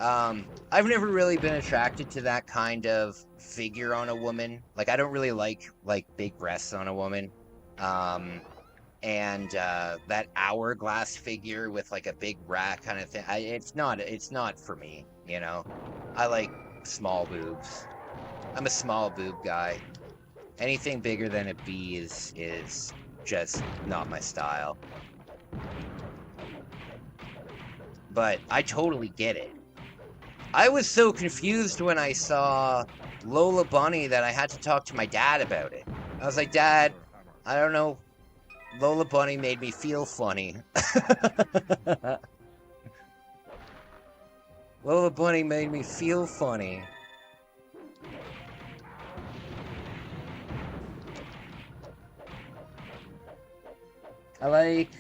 I've never really been attracted to that kind of figure on a woman. Like I don't really like big breasts on a woman. And that hourglass figure with like a big rat kind of thing. It's not for me, you know. I like small boobs. I'm a small boob guy. Anything bigger than a B is just not my style. But I totally get it. I was so confused when I saw Lola Bunny that I had to talk to my dad about it. I was like, Dad, I don't know. Lola Bunny made me feel funny. Lola Bunny made me feel funny. I like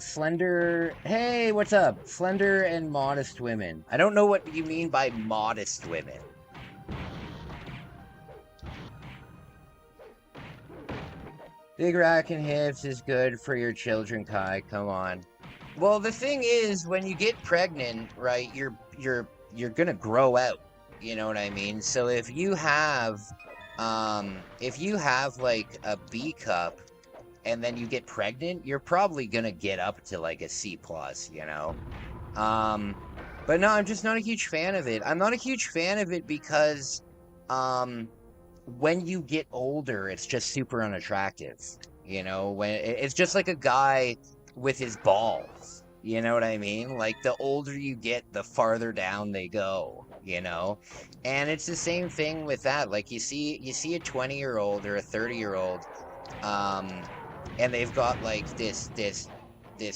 slender. Hey, what's up? Slender and modest women. I don't know what you mean by modest women. Big rack and hips is good for your children, Kai. Come on. Well, the thing is, when you get pregnant, right, you're gonna grow out. You know what I mean? So if you have like a B cup, and then you get pregnant, you're probably gonna get up to like a C plus, you know? But no, I'm just not a huge fan of it. I'm not a huge fan of it because, when you get older, it's just super unattractive, you know? When it's just like a guy with his balls, you know what I mean? Like the older you get, the farther down they go, you know? And it's the same thing with that. Like you see a 20-year-old or a 30-year-old, and they've got like this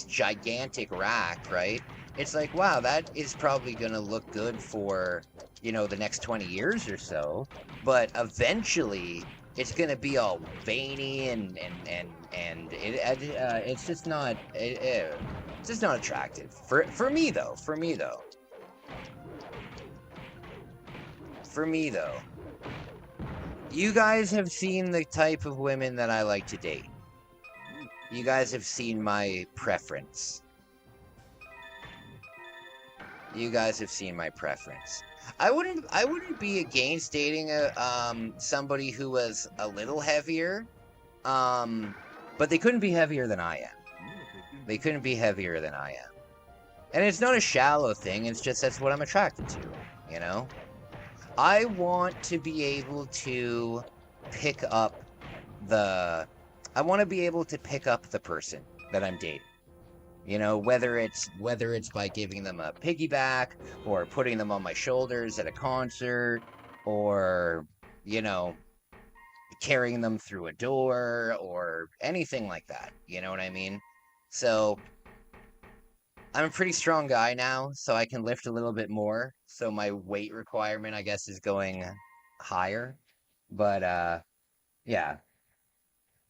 gigantic rack, right? It's like, wow, that is probably gonna look good for, you know, the next 20 years or so, but eventually it's gonna be all veiny and it's just not it's just not attractive for me though. For me though, you guys have seen the type of women that I like to date. You guys have seen my preference. You guys have seen my preference. I wouldn't be against dating somebody who was a little heavier, but they couldn't be heavier than I am. They couldn't be heavier than I am. And it's not a shallow thing, it's just that's what I'm attracted to, you know? I want to be able to pick up the person that I'm dating. You know, whether it's by giving them a piggyback or putting them on my shoulders at a concert or, you know, carrying them through a door or anything like that. You know what I mean? So I'm a pretty strong guy now, so I can lift a little bit more. So my weight requirement, I guess, is going higher. But yeah.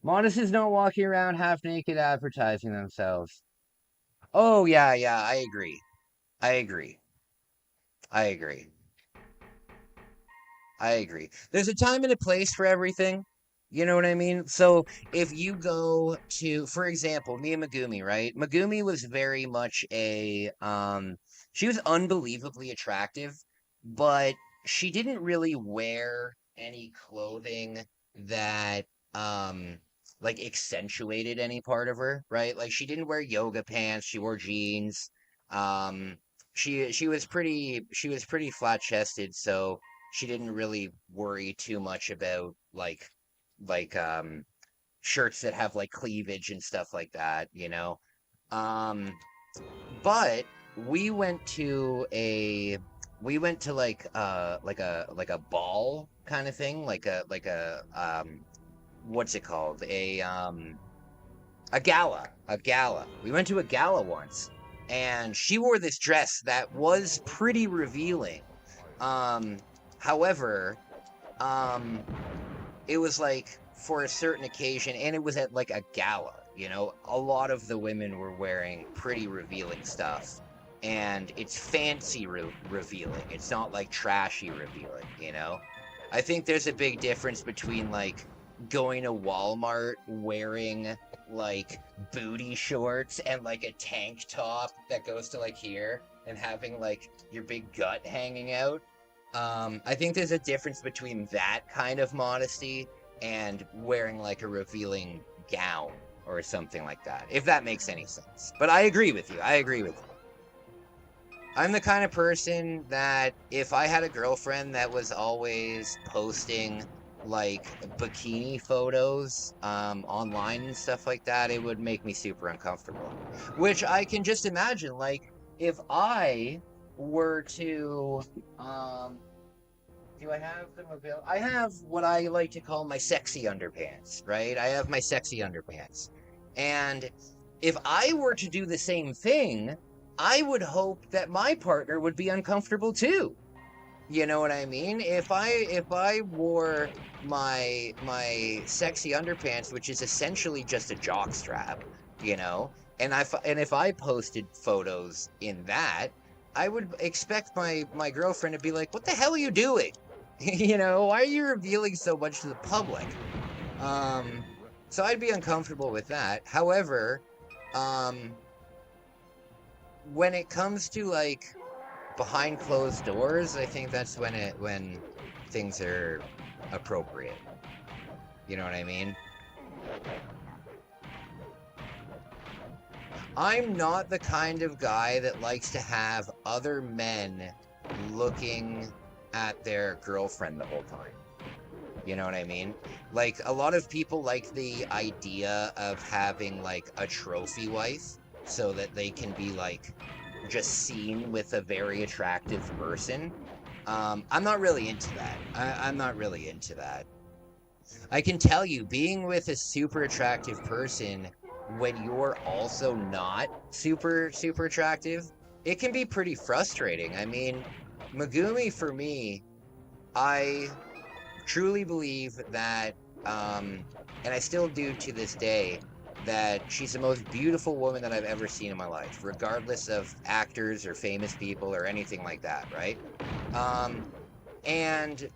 Modest is not walking around half naked advertising themselves. Oh, yeah, I agree. I agree. There's a time and a place for everything. You know what I mean? So if you go to, for example, Mia Megumi, right? Megumi was very much she was unbelievably attractive, but she didn't really wear any clothing that, like accentuated any part of her, right? Like she didn't wear yoga pants, she wore jeans. She was pretty flat chested, so she didn't really worry too much about like shirts that have like cleavage and stuff like that, you know. Um but we went to like a ball kind of thing, like a what's it called? A gala. We went to a gala once, and she wore this dress that was pretty revealing. However, it was like for a certain occasion, and it was at like a gala. You know, a lot of the women were wearing pretty revealing stuff, and it's fancy revealing. It's not like trashy revealing. You know, I think there's a big difference between like going to Walmart wearing like booty shorts and like a tank top that goes to like here and having like your big gut hanging out. I think there's a difference between that kind of modesty and wearing like a revealing gown or something like that, if that makes any sense. But I agree with you. I'm the kind of person that if I had a girlfriend that was always posting like bikini photos online and stuff like that, it would make me super uncomfortable. Which I can just imagine, like, if I were to do I have them available? I have what I like to call my sexy underpants, right? I have my sexy underpants. And if I were to do the same thing, I would hope that my partner would be uncomfortable too. You know what I mean? If I wore my sexy underpants, which is essentially just a jock strap, you know, and if I posted photos in that, I would expect my girlfriend to be like, "What the hell are you doing? You know, why are you revealing so much to the public?" So I'd be uncomfortable with that. However, when it comes to like behind closed doors, I think that's when things are appropriate. You know what I mean? I'm not the kind of guy that likes to have other men looking at their girlfriend the whole time. You know what I mean? Like, a lot of people like the idea of having, like, a trophy wife so that they can be, like, just seen with a very attractive person. I'm not really into that. I'm not really into that. I can tell you, being with a super attractive person when you're also not super attractive, it can be pretty frustrating. I mean, Megumi for me, I truly believe that, and I still do to this day, that she's the most beautiful woman that I've ever seen in my life, regardless of actors or famous people or anything like that, right? And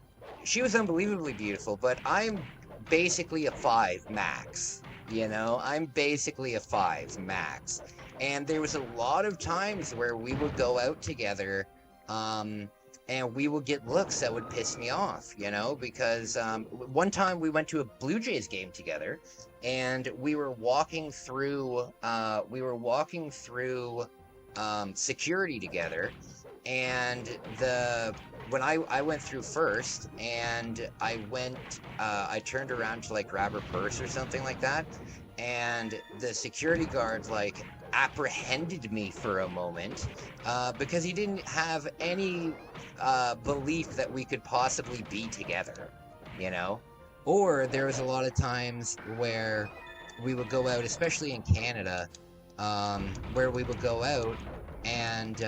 she was unbelievably beautiful, but I'm basically a 5 max. You know, I'm basically a 5 max. And there was a lot of times where we would go out together, and we would get looks that would piss me off, you know, because one time we went to a Blue Jays game together, and we were walking through security together, and when I went through first, and I turned around to like grab her purse or something like that, and the security guard like apprehended me for a moment because he didn't have any belief that we could possibly be together, you know? Or there was a lot of times where we would go out, especially in Canada, where we would go out and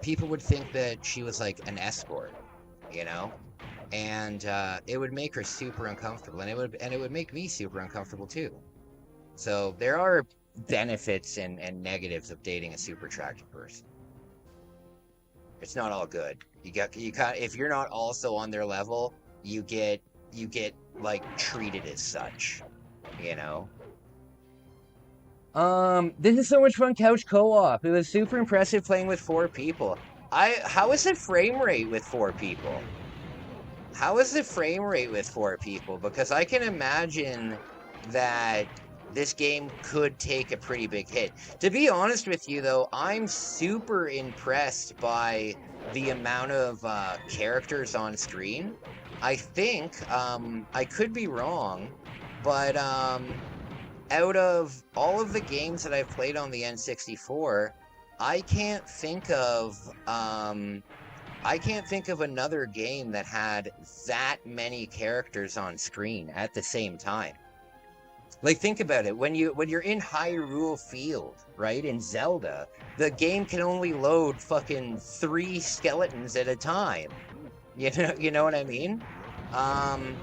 people would think that she was like an escort, you know? And it would make her super uncomfortable, and it would make me super uncomfortable too. So there are benefits and negatives of dating a super attractive person. It's not all good. If you're not also on their level, you get like treated as such, you know. This is so much fun couch co-op. It was super impressive playing with 4 people. How is the frame rate with 4 people? How is the frame rate with 4 people? Because I can imagine that this game could take a pretty big hit. To be honest with you, though, I'm super impressed by the amount of characters on screen. I think, I could be wrong, but out of all of the games that I've played on the N64, I can't think of another game that had that many characters on screen at the same time. Like, think about it. When you're in Hyrule Field, right, in Zelda, the game can only load fucking 3 skeletons at a time. You know what I mean? Can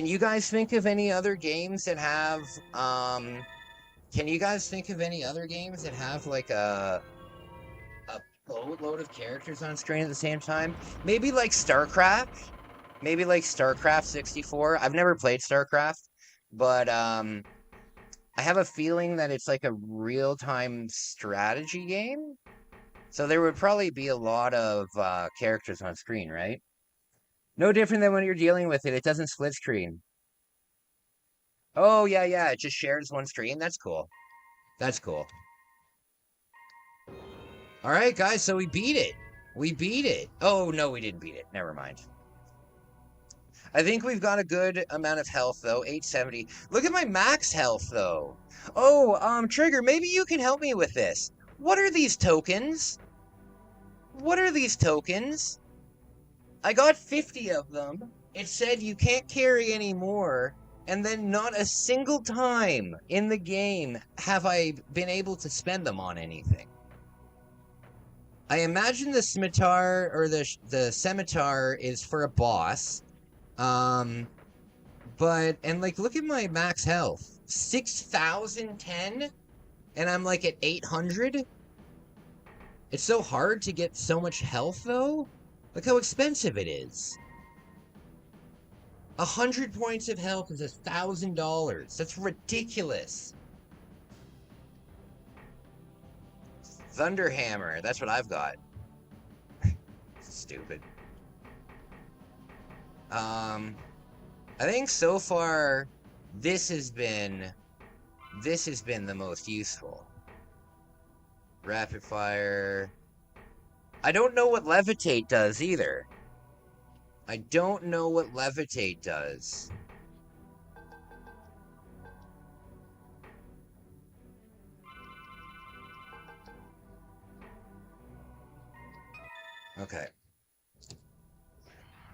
you guys think of any other games that have can you guys think of any other games that have like a boatload of characters on screen at the same time? Maybe like StarCraft? Maybe like StarCraft 64. I've never played StarCraft, but I have a feeling that it's like a real-time strategy game. So there would probably be a lot of characters on screen, right? No different than when you're dealing with it. It doesn't split screen. Oh, yeah, yeah. It just shares one screen. That's cool. That's cool. All right, guys. So we beat it. We beat it. Oh, no, we didn't beat it. Never mind. I think we've got a good amount of health, though. 870. Look at my max health, though. Oh, Trigger, maybe you can help me with this. What are these tokens? What are these tokens? I got 50 of them. It said you can't carry any more. And then not a single time in the game have I been able to spend them on anything. I imagine the scimitar or the scimitar is for a boss. But like look at my max health. 6,010 and I'm like at 800. It's so hard to get so much health though. Look how expensive it is. 100 points of health is $1,000. That's ridiculous. Thunderhammer. That's what I've got. Stupid. I think so far this has been the most useful. Rapid fire. I don't know what levitate does either. I don't know what levitate does. Okay.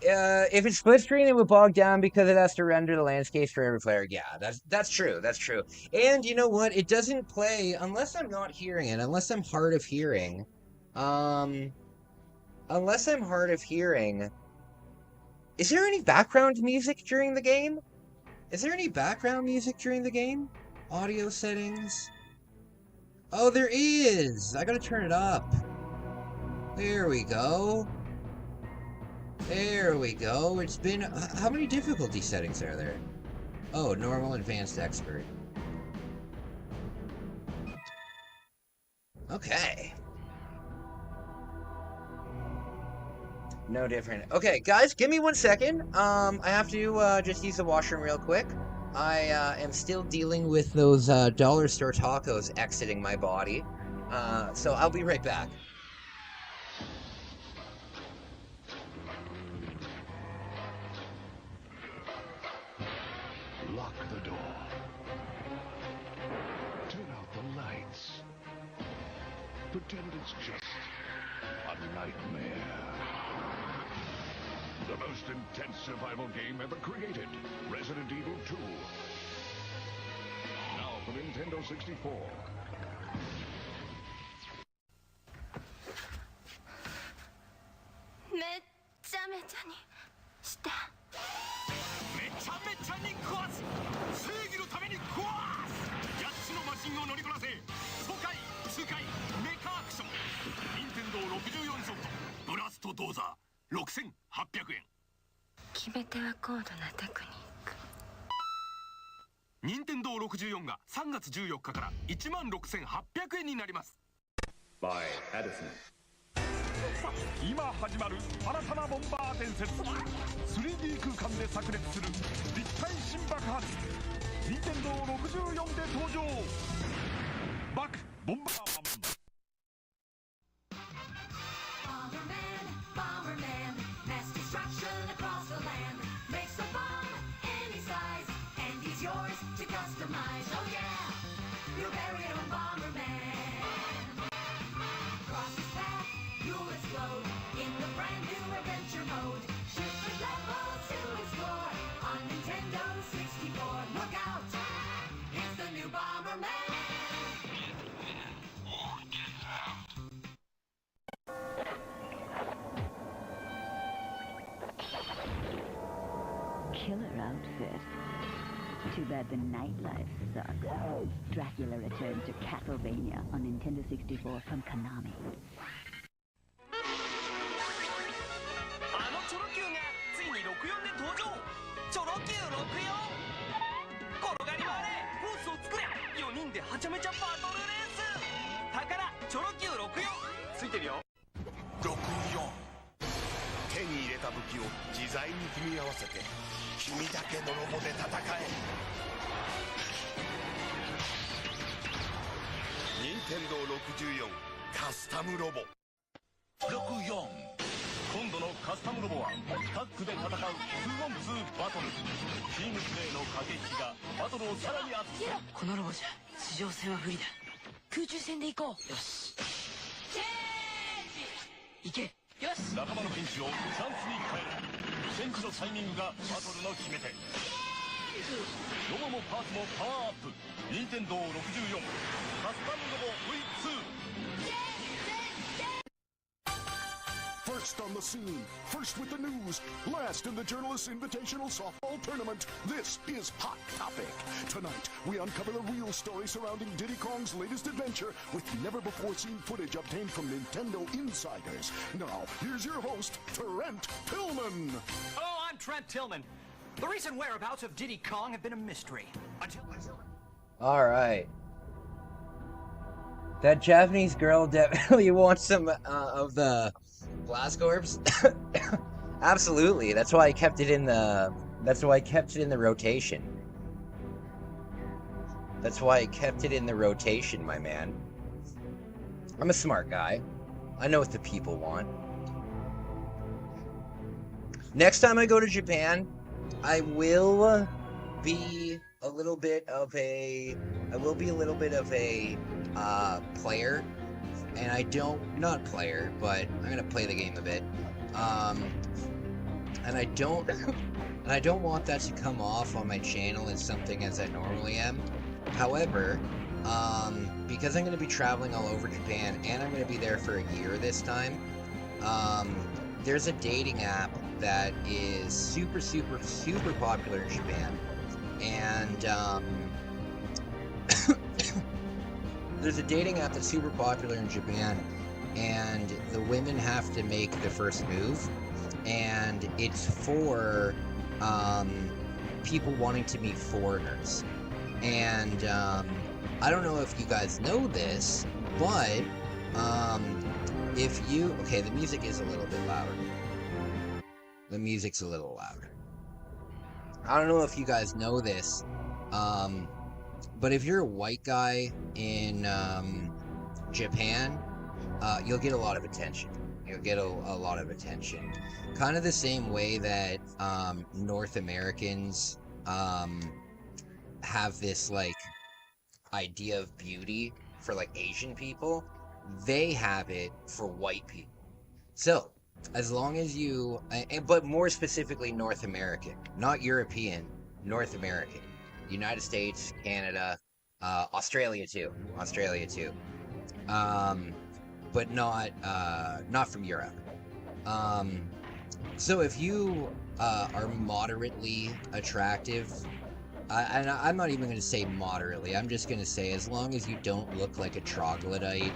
If it's split screen, it would bog down because it has to render the landscapes for every player. Yeah, that's true. That's true. And you know what? It doesn't play unless I'm not hearing it. Unless I'm hard of hearing. Unless I'm hard of hearing. Is there any background music during the game? Is there any background music during the game? Audio settings. Oh, there is. I gotta turn it up. There we go. There we go. It's been... How many difficulty settings are there? Oh, normal, advanced, expert. Okay. No different. Okay, guys, give me 1 second. I have to just use the washroom real quick. I am still dealing with those dollar store tacos exiting my body. So I'll be right back. Lock the door. Turn out the lights. Pretend it's just a nightmare. The most intense survival game ever created. Resident Evil 2. Now for Nintendo 64. Nintendo 64が3月14日から 16,800 円になります。By Edison。今始まる新たなボンバー伝説。3D 空間で炸裂する立体新爆発。Nintendo 64で登場。バックボンバーマン。Look out! killer outfit. Too bad the nightlife sucks. Dracula returns to Castlevania on Nintendo 64 from Konami. あのチョロ Q がついに64で登場。チョロ Q 64。転がり回れ、コースを作れ。4人ではちゃめちゃバトルレース。宝チョロ Q 64ついてるよ。64。手に入れた武器を自在に組み合わせて、君だけのロボで戦え。任天堂64カスタムロボ。64。今度のカスタムロボはタッグで戦う 2on2 バトル。チームプレーの駆け引きがバトルをさらに熱くする。このロボじゃ地上戦は不利だ。空中戦で行こう。よし、チェンジ。行け。よし。仲間のピンチをチャンスに変える。チェンジのタイミングがバトルの決め手。ロボもパーツもパワーアップ。任天堂64カスタムロボ V2。First on the scene, first with the news, last in the Journalists Invitational Softball Tournament. This is Hot Topic. Tonight, we uncover the real story surrounding Diddy Kong's latest adventure with never-before-seen footage obtained from Nintendo insiders. Now, here's your host, Trent Tillman. Hello, I'm Trent Tillman. The recent whereabouts of Diddy Kong have been a mystery. All right. That Japanese girl definitely wants some of the blast orbs. Absolutely. That's why I kept it in the. That's why I kept it in the rotation. That's why I kept it in the rotation, my man. I'm a smart guy. I know what the people want. Next time I go to Japan, I will be a little bit of a. Player, and I don't, not player, but I'm gonna play the game a bit, and I don't want that to come off on my channel as something as I normally am. However, because I'm gonna be traveling all over Japan, and I'm gonna be there for a year this time, there's a dating app that is super popular in Japan, and there's a dating app that's super popular in Japan, and the women have to make the first move, and it's for people wanting to meet foreigners. And I don't know if you guys know this, but if you... Okay, the music is a little bit louder. The music's a little louder. I don't know if you guys know this, but if you're a white guy in Japan, you'll get a lot of attention. You'll get a lot of attention. Kind of the same way that North Americans have this like idea of beauty for like Asian people. They have it for white people. So as long as you, but more specifically North American, not European, North American. United States, Canada, Australia too, but not from Europe. So if you are moderately attractive, and I'm not even going to say moderately, I'm just going to say as long as you don't look like a troglodyte,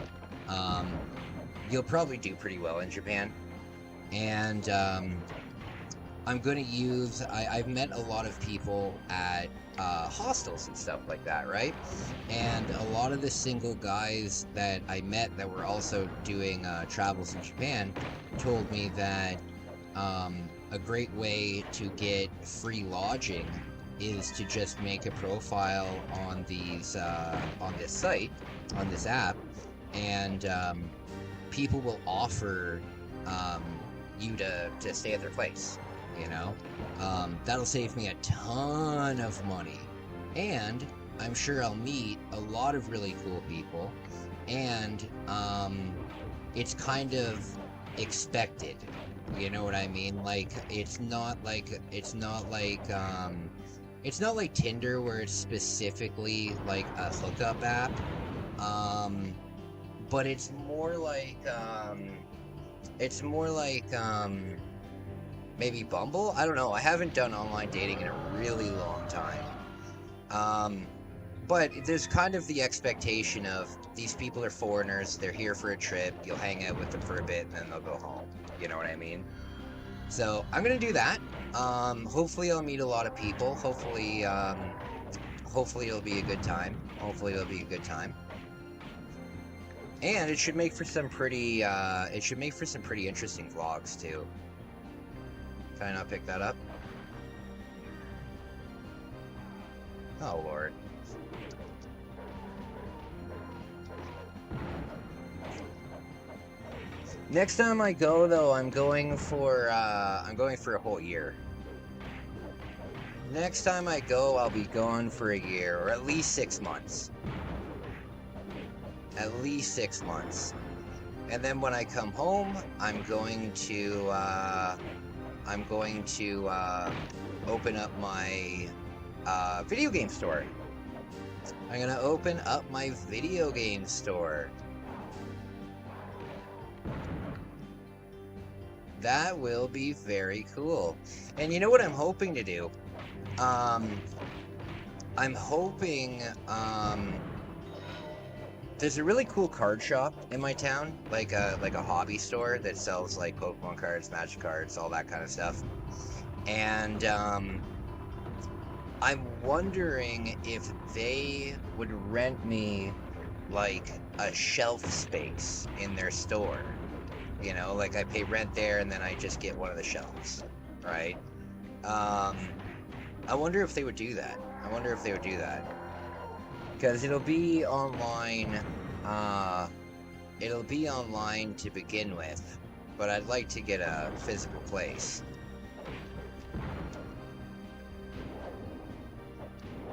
you'll probably do pretty well in Japan. And I'm going to use, I've met a lot of people at hostels and stuff like that, right? And a lot of the single guys that I met that were also doing travels in Japan told me that a great way to get free lodging is to just make a profile on these on this site, on this app, and people will offer you to stay at their place. You know, that'll save me a ton of money, and I'm sure I'll meet a lot of really cool people, and it's kind of expected, you know what I mean? Like it's not like Tinder where it's specifically like a hookup app, but it's more like Maybe Bumble? I don't know. I haven't done online dating in a really long time. But there's kind of the expectation of these people are foreigners, they're here for a trip, you'll hang out with them for a bit, and then they'll go home. You know what I mean? So I'm gonna do that. Hopefully I'll meet a lot of people. Hopefully it'll be a good time. And it should make for some pretty interesting vlogs too. Can I not pick that up? Oh Lord. Next time I go though, I'm going for a whole year. Next time I go, I'll be gone for a year, or at least 6 months. At least 6 months. And then when I come home, I'm going to open up my video game store. I'm gonna open up my video game store. That will be very cool. And you know what I'm hoping to do? I'm hoping, there's a really cool card shop in my town, like a hobby store that sells like Pokemon cards, Magic cards, all that kind of stuff. And I'm wondering if they would rent me like a shelf space in their store. You know, like I pay rent there and then I just get one of the shelves, right? I wonder if they would do that. Because it'll be online, to begin with, but I'd like to get a physical place.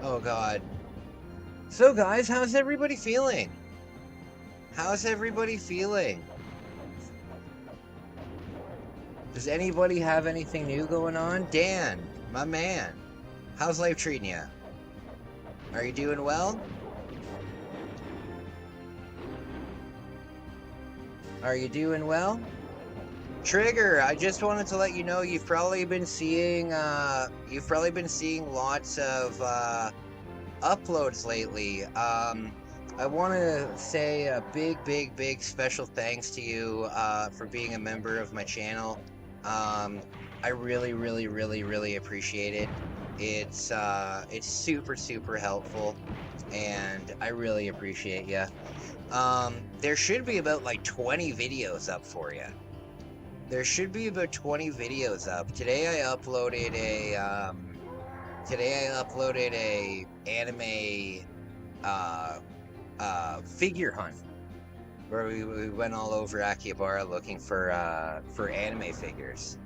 Oh God. So guys, how's everybody feeling? Does anybody have anything new going on? Dan, my man, how's life treating you? Are you doing well? Trigger, I just wanted to let you know you've probably been seeing lots of uploads lately. I want to say a big special thanks to you for being a member of my channel. I really appreciate it. It's super helpful, and I really appreciate you. There should be about like 20 videos up for you. Today I uploaded a anime figure hunt, where we went all over Akihabara looking for anime figures.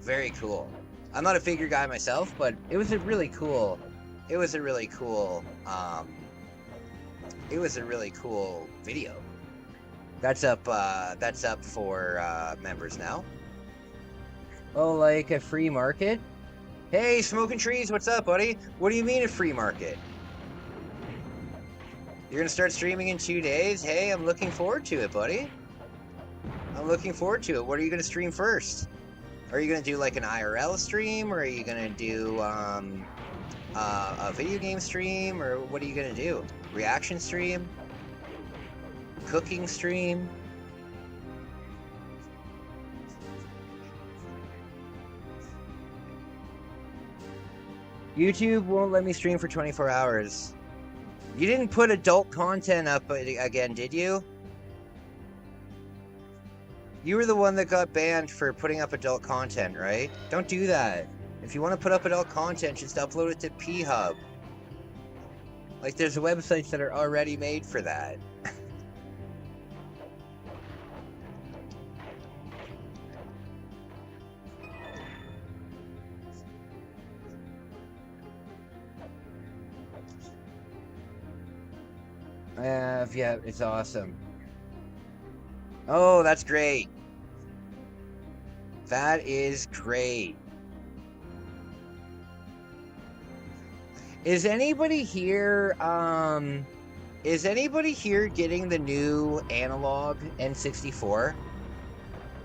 Very cool. I'm not a figure guy myself, but it was a really cool video. That's up for members now. Oh, like a free market? Hey, Smoking Trees, what's up, buddy? What do you mean a free market? You're gonna start streaming in 2 days? Hey, I'm looking forward to it, buddy. What are you gonna stream first? Are you gonna do like an IRL stream, or are you gonna do a video game stream, or what are you gonna do? Reaction stream? Cooking stream? YouTube won't let me stream for 24 hours. You didn't put adult content up again, did you? You were the one that got banned for putting up adult content, right? Don't do that. If you want to put up adult content, just upload it to P-Hub. Like, there's websites that are already made for that. Yeah, it's awesome. Oh, that's great. That is great. Is anybody here getting the new analog N64?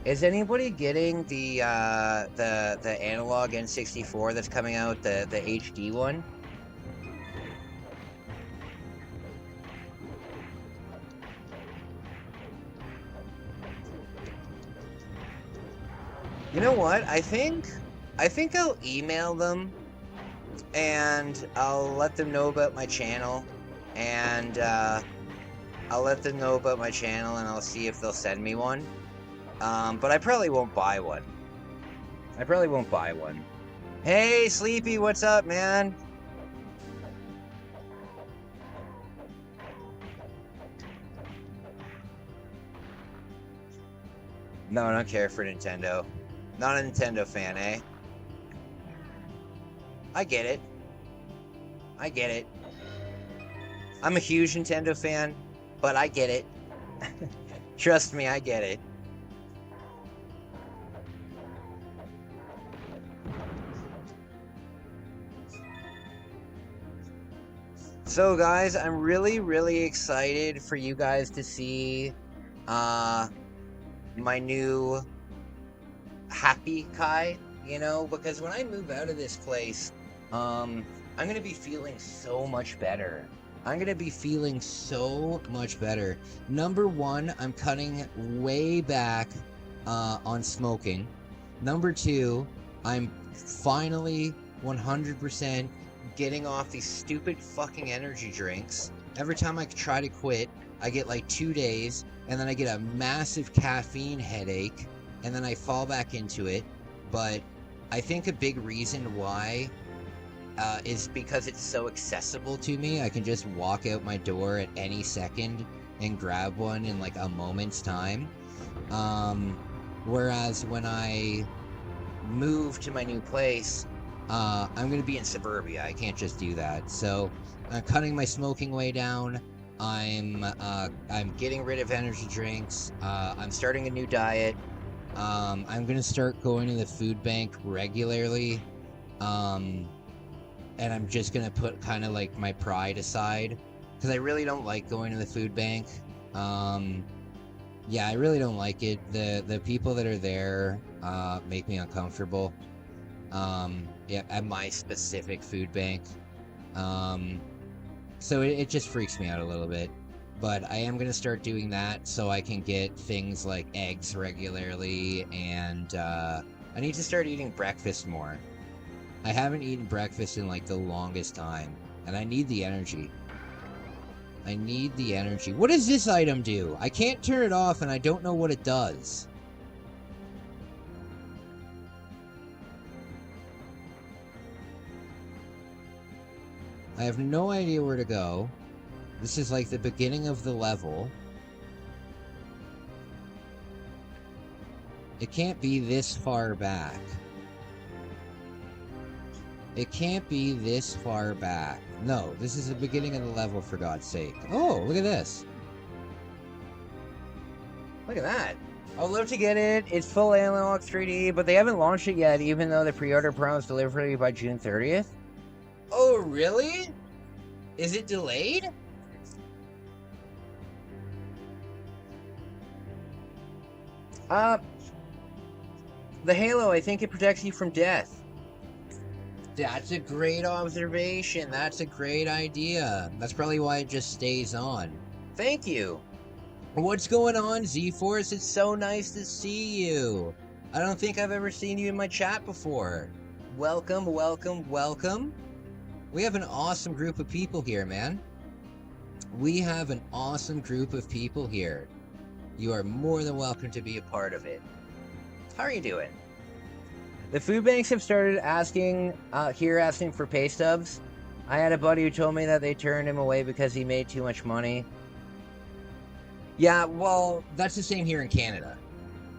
Is anybody getting the analog N64 that's coming out, the HD one? You know what? I think I'll email them and I'll let them know about my channel, and I'll let them know about my channel and I'll see if they'll send me one. But I probably won't buy one. Hey, Sleepy, what's up, man? No, I don't care for Nintendo. Not a Nintendo fan, eh? I get it. I'm a huge Nintendo fan, but I get it. Trust me, I get it. So guys, I'm really excited for you guys to see my new Happy Kai, you know, because when I move out of this place, I'm gonna be feeling so much better. Number one, I'm cutting way back on smoking. Number two, I'm finally 100% getting off these stupid fucking energy drinks. Every time I try to quit, I get like 2 days, and then I get a massive caffeine headache, and then I fall back into it. But I think a big reason why is because it's so accessible to me. I can just walk out my door at any second and grab one in like a moment's time. Whereas when I move to my new place, I'm going to be in suburbia. I can't just do that. So I'm cutting my smoking way down. I'm getting rid of energy drinks. I'm starting a new diet. I'm going to start going to the food bank regularly. And I'm just going to put kind of like my pride aside, because I really don't like going to the food bank. Yeah, I really don't like it. The people that are there make me uncomfortable. Yeah, at my specific food bank. So it just freaks me out a little bit. But I am going to start doing that so I can get things like eggs regularly, and I need to start eating breakfast more. I haven't eaten breakfast in like the longest time, and I need the energy. What does this item do? I can't turn it off, and I don't know what it does. I have no idea where to go. This is like the beginning of the level. It can't be this far back. No, this is the beginning of the level, for God's sake. Oh, look at this. Look at that. I would love to get it. It's full analog 3D, but they haven't launched it yet, even though the pre-order promised delivery by June 30th. Oh, really? Is it delayed? The Halo, I think it protects you from death. That's a great observation. That's a great idea. That's probably why it just stays on. Thank you. What's going on, Z-Force? It's so nice to see you. I don't think I've ever seen you in my chat before. Welcome. We have an awesome group of people here, man. You are more than welcome to be a part of it. How are you doing? The food banks have started asking for pay stubs. I had a buddy who told me that they turned him away because he made too much money. Yeah, well, that's the same here in Canada.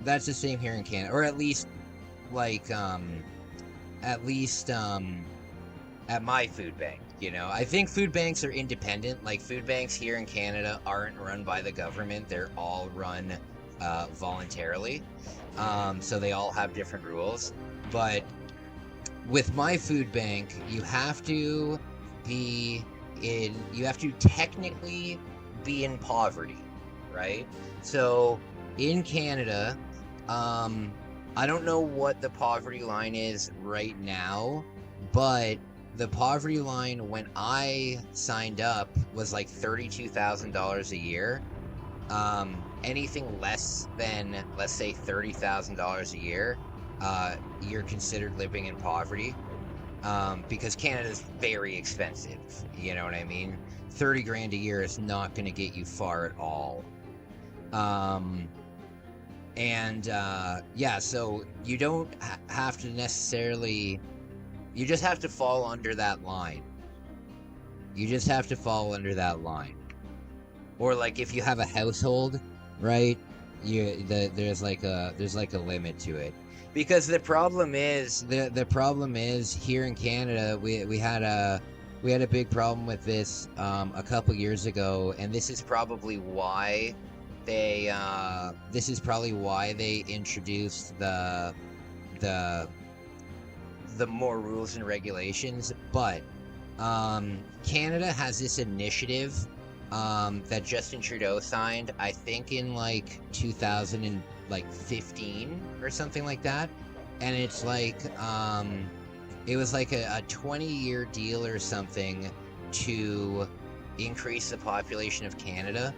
Or at least, like, at my food bank, you know? I think food banks are independent. Like, food banks here in Canada aren't run by the government. They're all run voluntarily. So they all have different rules. But with my food bank, you have to technically be in poverty, right? So in Canada, I don't know what the poverty line is right now, but the poverty line when I signed up was like $32,000 a year. Anything less than, let's say, $30,000 a year, you're considered living in poverty. Because Canada's very expensive. You know what I mean? 30 grand a year is not going to get you far at all. Yeah, so you don't have to necessarily, you just have to fall under that line. You just have to fall under that line. Or like if you have a household, right? There's like a limit to it. Because the problem is here in Canada, we had a big problem with this a couple years ago, and this is probably why they introduced the more rules and regulations. But Canada has this initiative that Justin Trudeau signed, I think in like 2015 or something like that, and it's like it was like a 20-year deal or something to increase the population of Canada,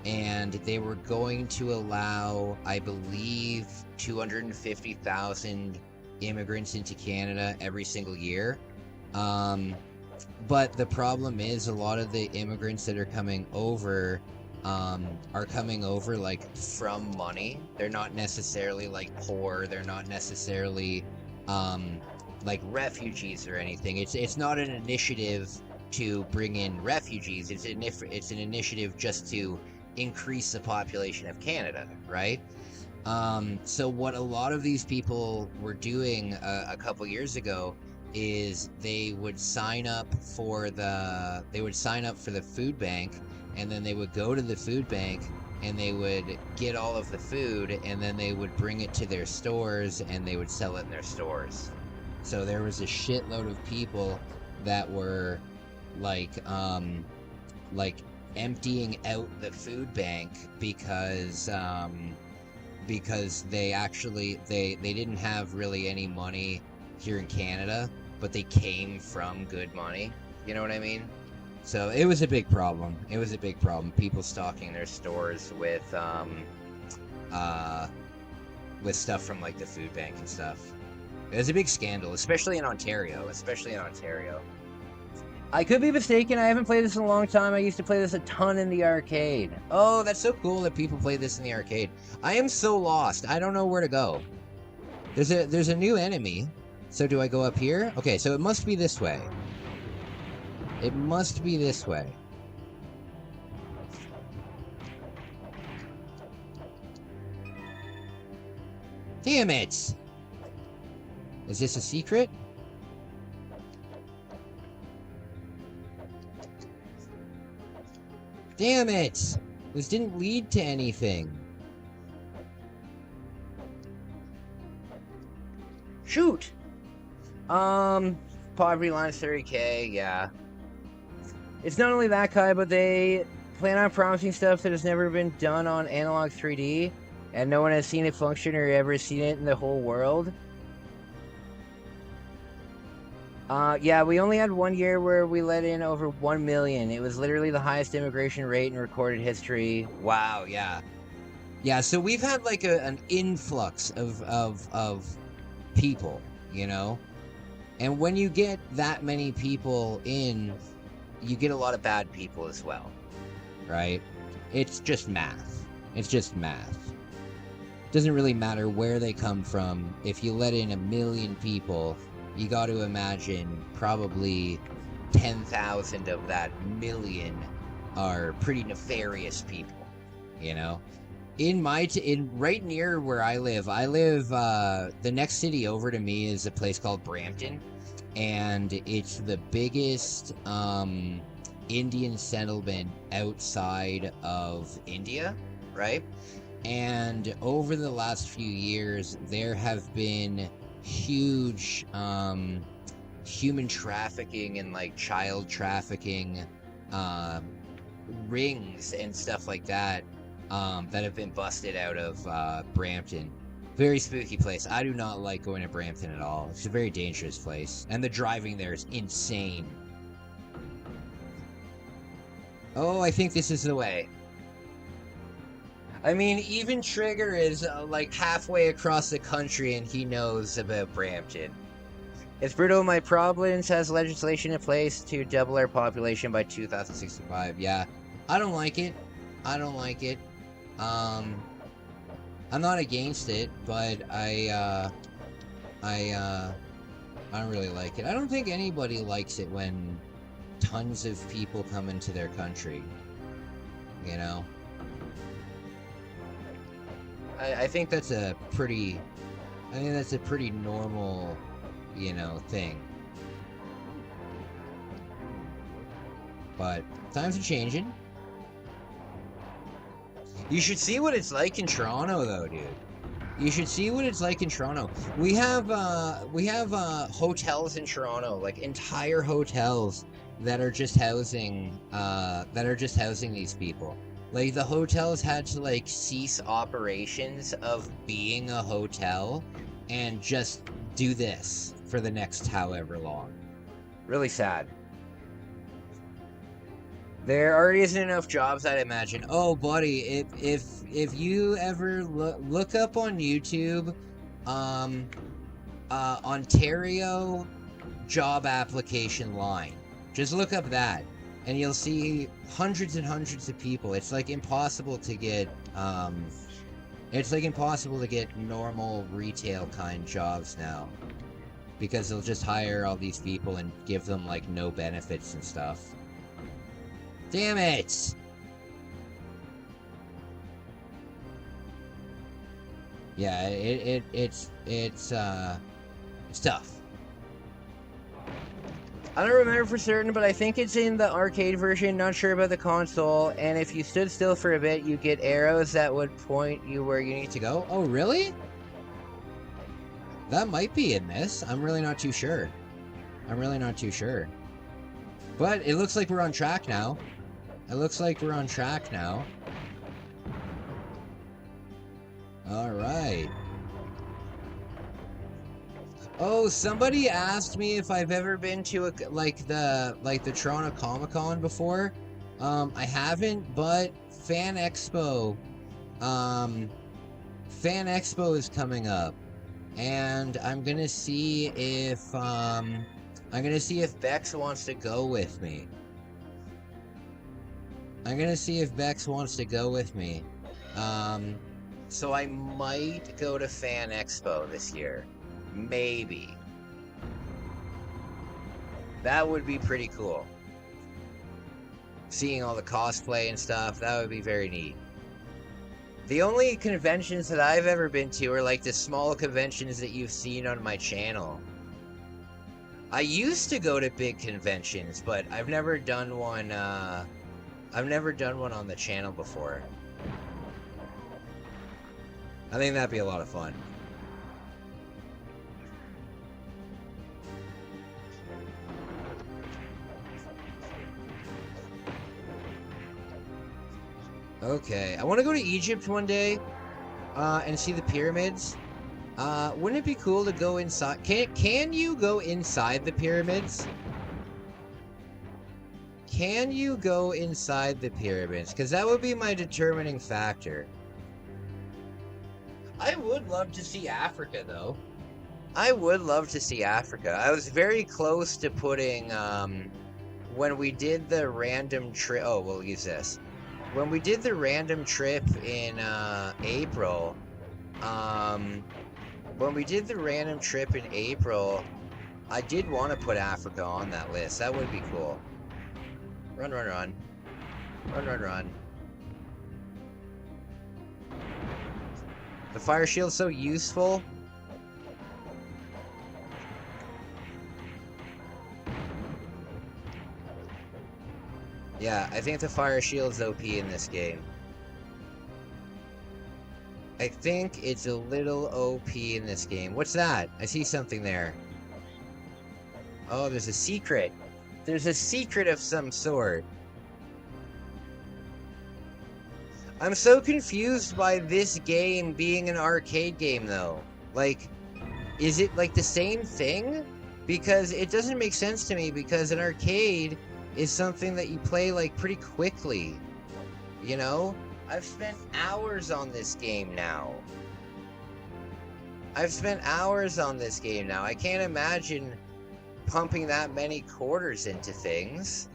and they were going to allow, I believe, 250,000 immigrants into Canada every single year. But the problem is a lot of the immigrants that are coming over like from money. They're not necessarily like poor. They're not necessarily like refugees or anything. It's not an initiative to bring in refugees. It's an initiative just to increase the population of Canada, right? So what a lot of these people were doing a couple years ago is they would sign up for the food bank, and then they would go to the food bank and they would get all of the food, and then they would bring it to their stores and they would sell it in their stores. So there was a shitload of people that were like emptying out the food bank because they actually they didn't have really any money here in Canada, but they came from good money. You know what I mean? So it was a big problem. It was a big problem. People stocking their stores with stuff from like the food bank and stuff. It was a big scandal, especially in Ontario. I could be mistaken. I haven't played this in a long time. I used to play this a ton in the arcade. Oh, that's so cool that people play this in the arcade. I am so lost. I don't know where to go. There's a new enemy. So do I go up here? Okay, so it must be this way. It must be this way. Damn it! Is this a secret? Damn it! This didn't lead to anything. Shoot! Poverty line 30K, yeah. It's not only that, Kai, but they plan on promising stuff that has never been done on Analog 3D, and no one has seen it function or ever seen it in the whole world. Yeah, we only had 1 year where we let in over 1 million. It was literally the highest immigration rate in recorded history. Wow, yeah. Yeah, so we've had like an influx of people, you know? And when you get that many people in, you get a lot of bad people as well, right? It's just math. It's just math. Doesn't really matter where they come from. If you let in 1 million people, you got to imagine probably 10,000 of that million are pretty nefarious people, you know? In right near where I live, the next city over to me is a place called Brampton, and it's the biggest Indian settlement outside of India, right? And over the last few years, there have been huge human trafficking and like child trafficking rings and stuff like that that have been busted out of Brampton. Very spooky place. I do not like going to Brampton at all. It's a very dangerous place. And the driving there is insane. Oh, I think this is the way. I mean, even Trigger is like halfway across the country and he knows about Brampton. It's brutal. My province has legislation in place to double our population by 2065. Yeah, I don't like it. I don't like it. I'm not against it, but I don't really like it. I don't think anybody likes it when tons of people come into their country. You know? I think that's a pretty... I think that's a pretty normal, you know, thing. But times are changing. You should see what it's like in Toronto, though, dude. You should see what it's like in Toronto. We have hotels in Toronto, like entire hotels that are just housing these people. Like the hotels had to like cease operations of being a hotel and just do this for the next however long. Really sad. There already isn't enough jobs, I'd imagine. Oh, buddy, if you ever look up on YouTube, Ontario job application line, just look up that, and you'll see hundreds and hundreds of people. It's like impossible to get, normal retail kind jobs now, because they'll just hire all these people and give them like no benefits and stuff. Damn it! Yeah, it's tough. I don't remember for certain, but I think it's in the arcade version, not sure about the console, and if you stood still for a bit, you get arrows that would point you where you need to go. Oh, really? That might be in this. I'm really not too sure. But it looks like we're on track now. Alright. Oh, somebody asked me if I've ever been to the Toronto Comic-Con before. I haven't, but Fan Expo is coming up. And I'm gonna see if Bex wants to go with me. So I might go to Fan Expo this year. Maybe. That would be pretty cool. Seeing all the cosplay and stuff, that would be very neat. The only conventions that I've ever been to are like the small conventions that you've seen on my channel. I used to go to big conventions, but I've never done one on the channel before. I think that'd be a lot of fun. Okay, I want to go to Egypt one day, and see the pyramids. Wouldn't it be cool to go inside? Can you go inside the pyramids? Can you go inside the pyramids? Because that would be my determining factor. I would love to see Africa, though. I would love to see Africa. I was very close to putting, when we did the random trip... Oh, we'll use this. When we did the random trip in, April, I did want to put Africa on that list. That would be cool. Run, run, run. Run, run, run. The fire shield's so useful. Yeah, I think the fire shield's OP in this game. I think it's a little OP in this game. What's that? I see something there. Oh, there's a secret. There's a secret of some sort. I'm so confused by this game being an arcade game, though. Like, is it like the same thing? Because it doesn't make sense to me, because an arcade is something that you play like pretty quickly. You know? I've spent hours on this game now. I can't imagine pumping that many quarters into things.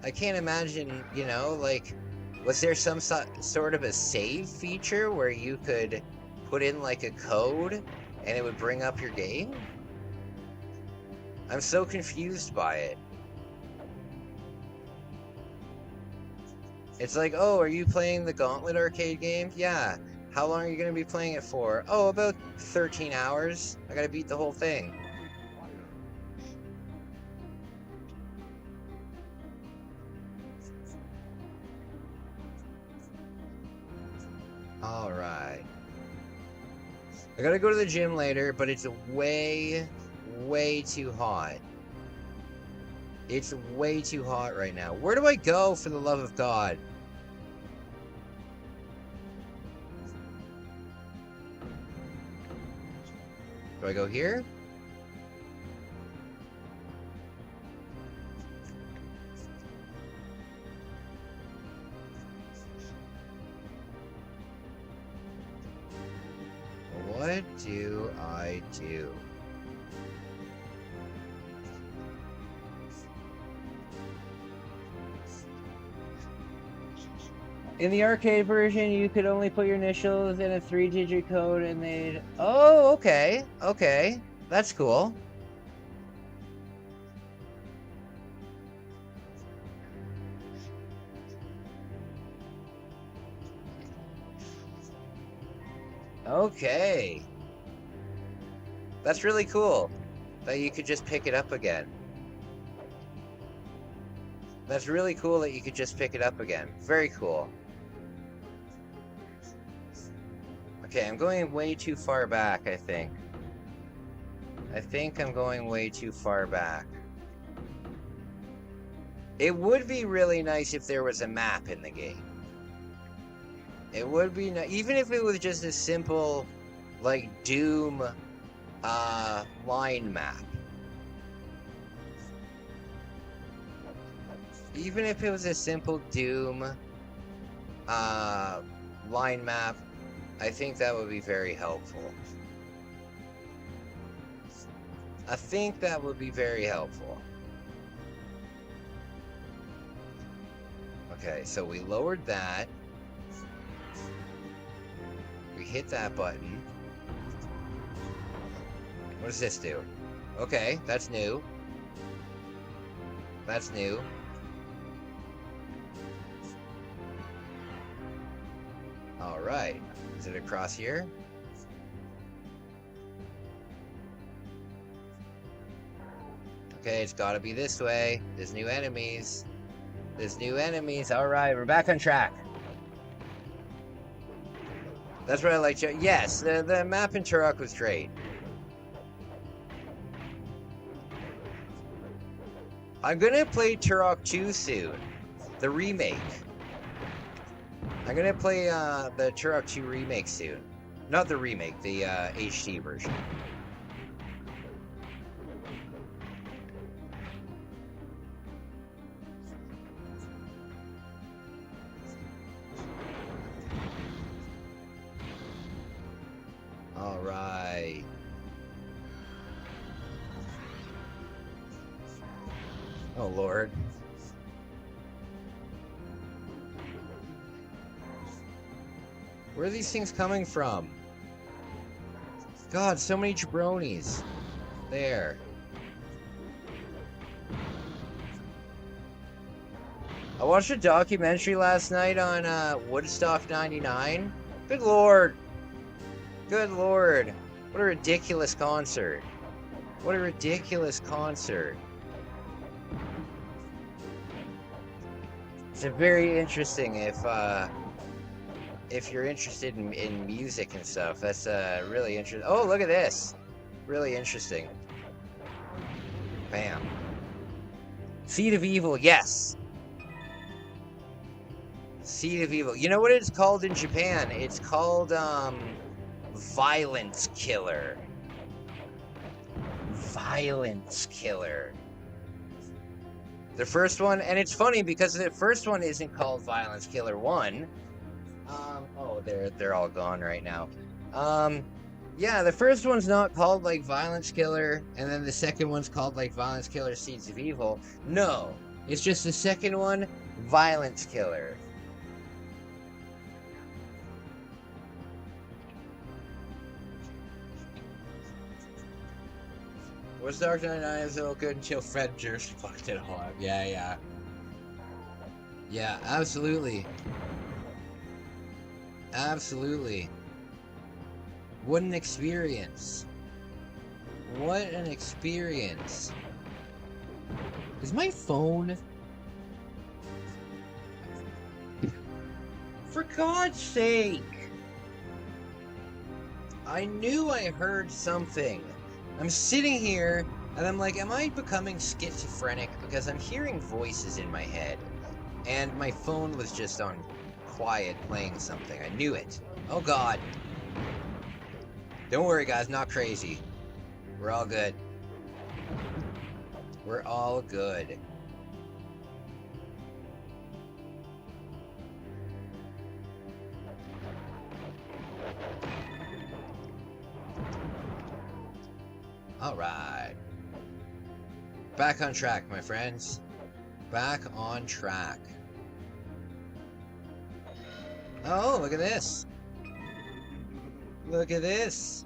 I can't imagine, you know, like, was there some sort of a save feature where you could put in like a code and it would bring up your game? I'm so confused by it. It's like, oh, are you playing the Gauntlet arcade game? Yeah. How long are you going to be playing it for? Oh, about 13 hours. I got to beat the whole thing. Alright. I gotta go to the gym later, but it's way, way too hot. It's way too hot right now. Where do I go, for the love of God? Do I go here? What do I do? In the arcade version, you could only put your initials in a 3-digit code and they'd... Oh, okay. Okay. That's cool. Okay. That's really cool. That you could just pick it up again. That's really cool that you could just pick it up again. Very cool. Okay, I'm going way too far back, I think. I think I'm going way too far back. It would be really nice if there was a map in the game. It would be nice, even if it was just a simple, like, Doom, line map. Even if it was a simple Doom, line map, I think that would be very helpful. I think that would be very helpful. Okay, so we lowered that. We hit that button. What does this do? Okay, that's new. That's new. Alright. Is it across here? Okay, it's gotta be this way. There's new enemies. There's new enemies. Alright, we're back on track. That's what I like. Yes, the map in Turok was great. I'm gonna play Turok 2 soon. The remake. I'm gonna play the Turok 2 remake soon. Not the remake, the HD version. Alright. Oh Lord. Where are these things coming from? God, so many jabronis. There. I watched a documentary last night on Woodstock 99. Good Lord. Good Lord. What a ridiculous concert. What a ridiculous concert. It's a very interesting if you're interested in music and stuff. That's really interesting. Oh, look at this. Really interesting. Bam. Seed of Evil, yes. Seed of Evil. You know what it's called in Japan? It's called, Violence Killer. Violence Killer. The first one, and it's funny because the first one isn't called Violence Killer 1. Oh, they're all gone right now. Yeah, the first one's not called like Violence Killer, and then the second one's called like Violence Killer Seeds of Evil. No, it's just the second one, Violence Killer. Was Dark Knight Rises all good until Fred Durst fucked it all up? Yeah. Yeah, absolutely. Absolutely. What an experience. What an experience. Is my phone... For God's sake! I knew I heard something. I'm sitting here, and I'm like, am I becoming schizophrenic? Because I'm hearing voices in my head. And my phone was just on quiet playing something. I knew it. Oh God. Don't worry guys, not crazy. We're all good. We're all good. Alright. Back on track, my friends. Back on track. Oh, look at this. Look at this.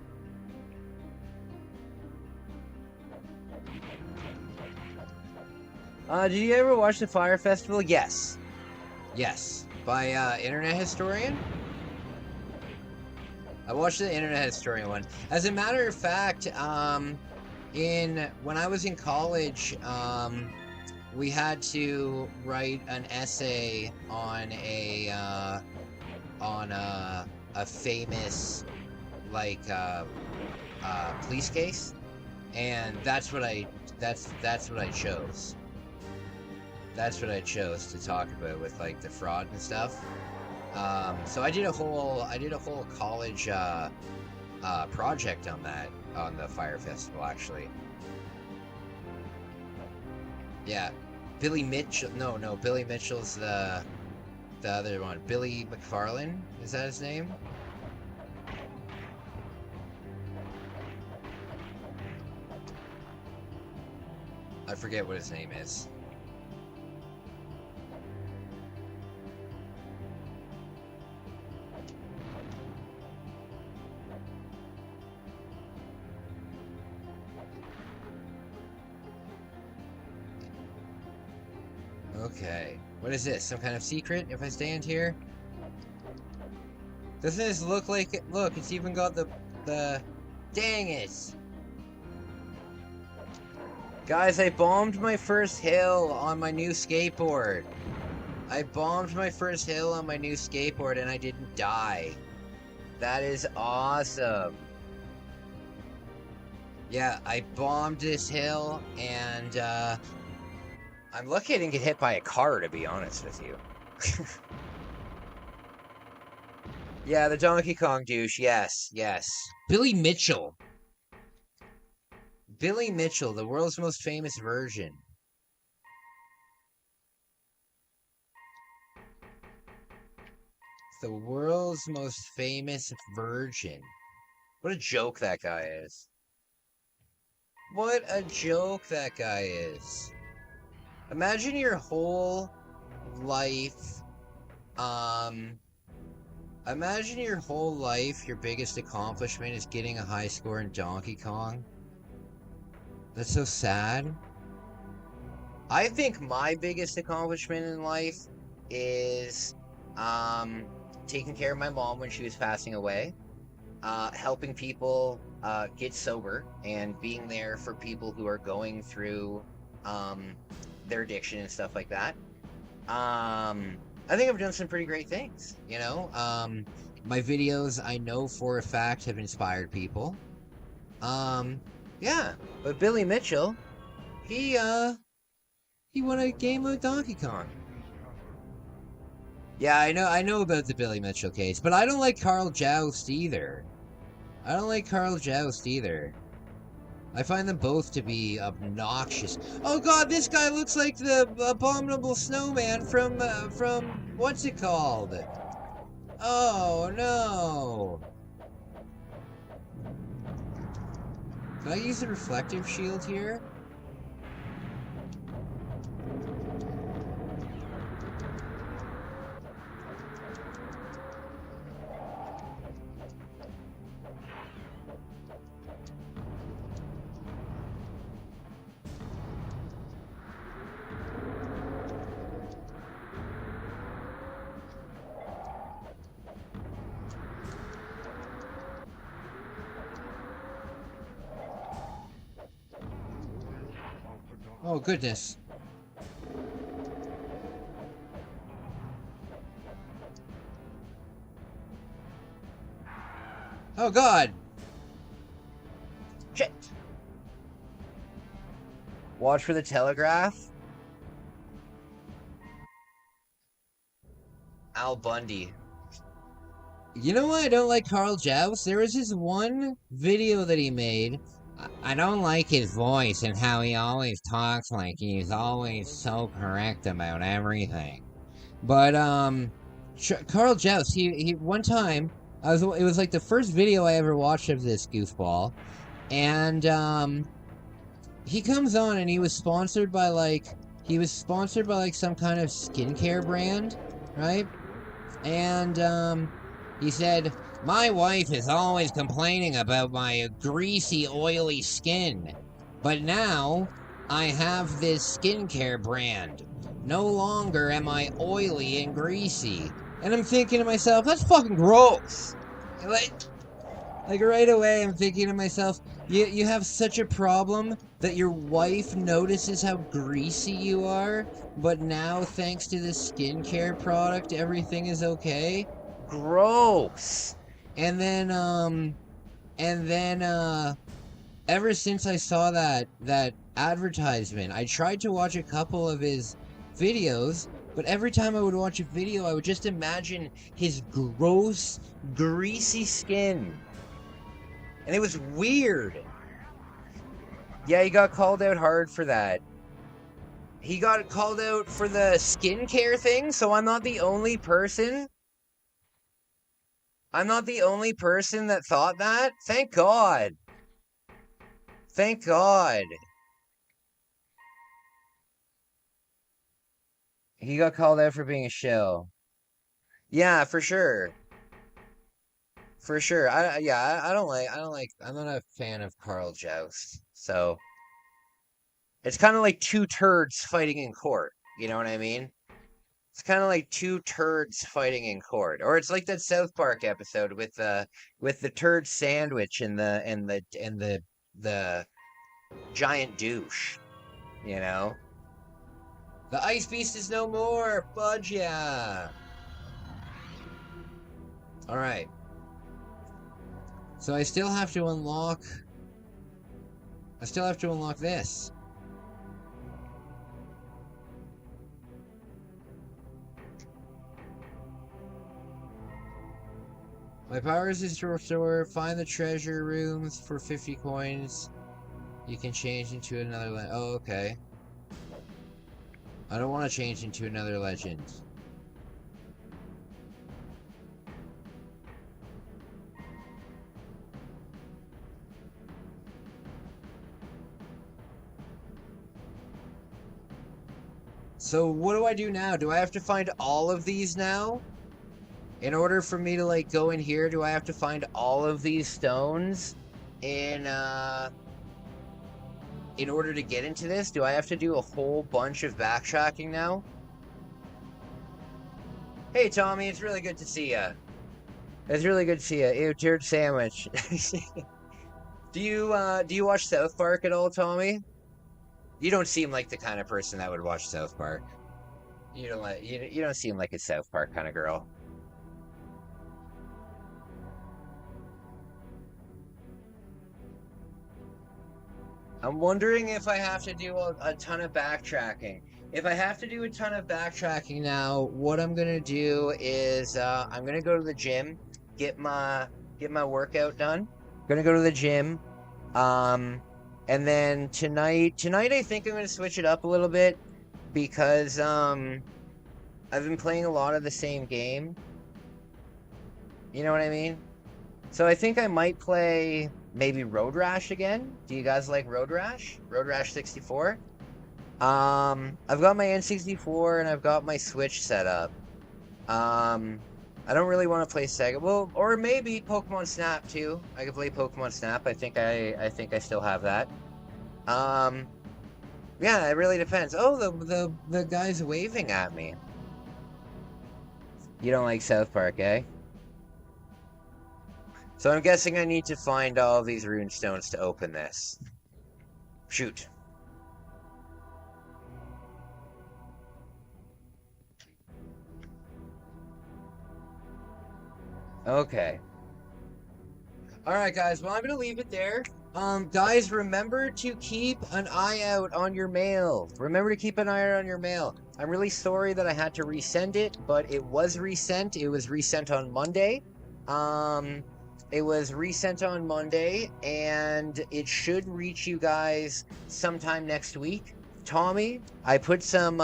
Did you ever watch the Fire Festival? Yes. Yes. By, Internet Historian? I watched the Internet Historian one. As a matter of fact, when I was in college, we had to write an essay on a famous, like, police case, and that's what I chose. That's what I chose to talk about with like the fraud and stuff. So I did a whole college project on that, on the Fire Festival, actually. Yeah, Billy Mitchell. No, Billy Mitchell's the other one. Billy McFarlane, is that his name? I forget what his name is. Okay. What is this? Some kind of secret if I stand here? Doesn't this look like it? Look, it's even got the... Dang it! Guys, I bombed my first hill on my new skateboard. I bombed my first hill on my new skateboard and I didn't die. That is awesome. Yeah, I bombed this hill and, I'm lucky I didn't get hit by a car, to be honest with you. Yeah, the Donkey Kong douche, yes. Billy Mitchell. Billy Mitchell, the world's most famous virgin. The world's most famous virgin. What a joke that guy is. What a joke that guy is. Imagine your whole life, your biggest accomplishment is getting a high score in Donkey Kong. That's so sad. I think my biggest accomplishment in life is, taking care of my mom when she was passing away, helping people, get sober, and being there for people who are going through, their addiction and stuff like that. I think I've done some pretty great things, you know? My videos, I know for a fact, have inspired people. Yeah, but Billy Mitchell, he won a game of Donkey Kong. Yeah, I know about the Billy Mitchell case, but I don't like Carl Joust either. I don't like Carl Joust either. I find them both to be obnoxious. Oh god, this guy looks like the abominable snowman from what's it called? Oh no. Can I use the reflective shield here? Oh, goodness. Oh, God. Shit. Watch for the telegraph. Al Bundy. You know why I don't like Carl Joust? There was this one video that he made. I don't like his voice and how he always talks like he's always so correct about everything. But Carl Joust, he one time it was like the first video I ever watched of this goofball, and he comes on and he was sponsored by like some kind of skincare brand, right? And he said, "My wife is always complaining about my greasy, oily skin. But now, I have this skincare brand. No longer am I oily and greasy." And I'm thinking to myself, that's fucking gross. Like right away, I'm thinking to myself, you have such a problem that your wife notices how greasy you are, but now, thanks to this skincare product, everything is okay? Gross. And then, ever since I saw that advertisement, I tried to watch a couple of his videos, but every time I would watch a video, I would just imagine his gross, greasy skin. And it was weird. Yeah, he got called out hard for that. He got called out for the skincare thing, so I'm not the only person. I'm not the only person that thought that. Thank God. Thank God. He got called out for being a shill. Yeah, for sure. For sure. I'm not a fan of Carl Joust. So it's kind of like two turds fighting in court. You know what I mean? It's kind of like two turds fighting in court, or it's like that South Park episode with the turd sandwich and the giant douche. You know, the ice beast is no more. Fudge ya! All right. So I still have to unlock. This. My powers is to restore. Find the treasure rooms for 50 coins. You can change into another legend. Oh, okay. I don't want to change into another legend. So what do I do now? Do I have to find all of these now? In order for me to, like, go in here, do I have to find all of these stones in order to get into this? Do I have to do a whole bunch of backtracking now? Hey, Tommy, it's really good to see ya. It's really good to see ya. Ew, turd sandwich. Do you watch South Park at all, Tommy? You don't seem like the kind of person that would watch South Park. You don't seem like a South Park kind of girl. I'm wondering if I have to do a ton of backtracking. if I have to do a ton of backtracking now, what I'm gonna do is I'm gonna go to the gym, get my workout done. Gonna go to the gym, and then tonight I think I'm gonna switch it up a little bit because I've been playing a lot of the same game. You know what I mean? So I think I might play maybe Road Rash again. Do you guys like Road Rash? Road Rash 64? I've got my N64 and I've got my Switch set up. I don't really want to play Sega. Well, or maybe Pokemon Snap too. I could play Pokemon Snap. I think I still have that. Yeah, it really depends. Oh, the guy's waving at me. You don't like South Park, eh? So I'm guessing I need to find all these rune stones to open this. Shoot. Okay. Alright, guys. Well, I'm going to leave it there. Guys, remember to keep an eye out on your mail. Remember to keep an eye out on your mail. I'm really sorry that I had to resend it, but it was resent. It was resent on Monday. It was resent on Monday, and it should reach you guys sometime next week. Tommy, I put some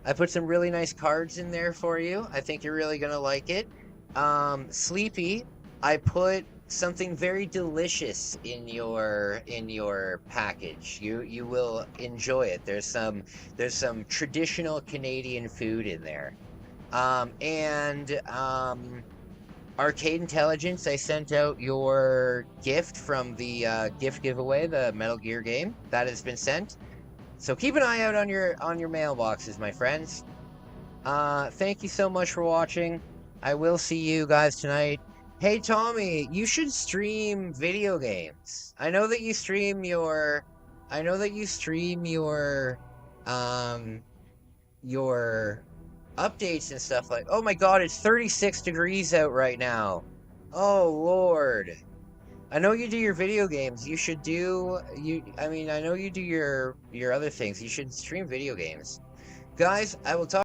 really nice cards in there for you. I think you're really gonna like it. Sleepy, I put something very delicious in your package. You will enjoy it. There's some traditional Canadian food in there. Arcade Intelligence, I sent out your gift from the gift giveaway, the Metal Gear game. That has been sent. So keep an eye out on your mailboxes, my friends. Thank you so much for watching. I will see you guys tonight. Hey Tommy, you should stream video games. I know that you stream your updates and stuff like. Oh my god, it's 36 degrees out right now. Oh lord. I know you do your video games. You should do I know you do your other things. You should stream video games. Guys, I will talk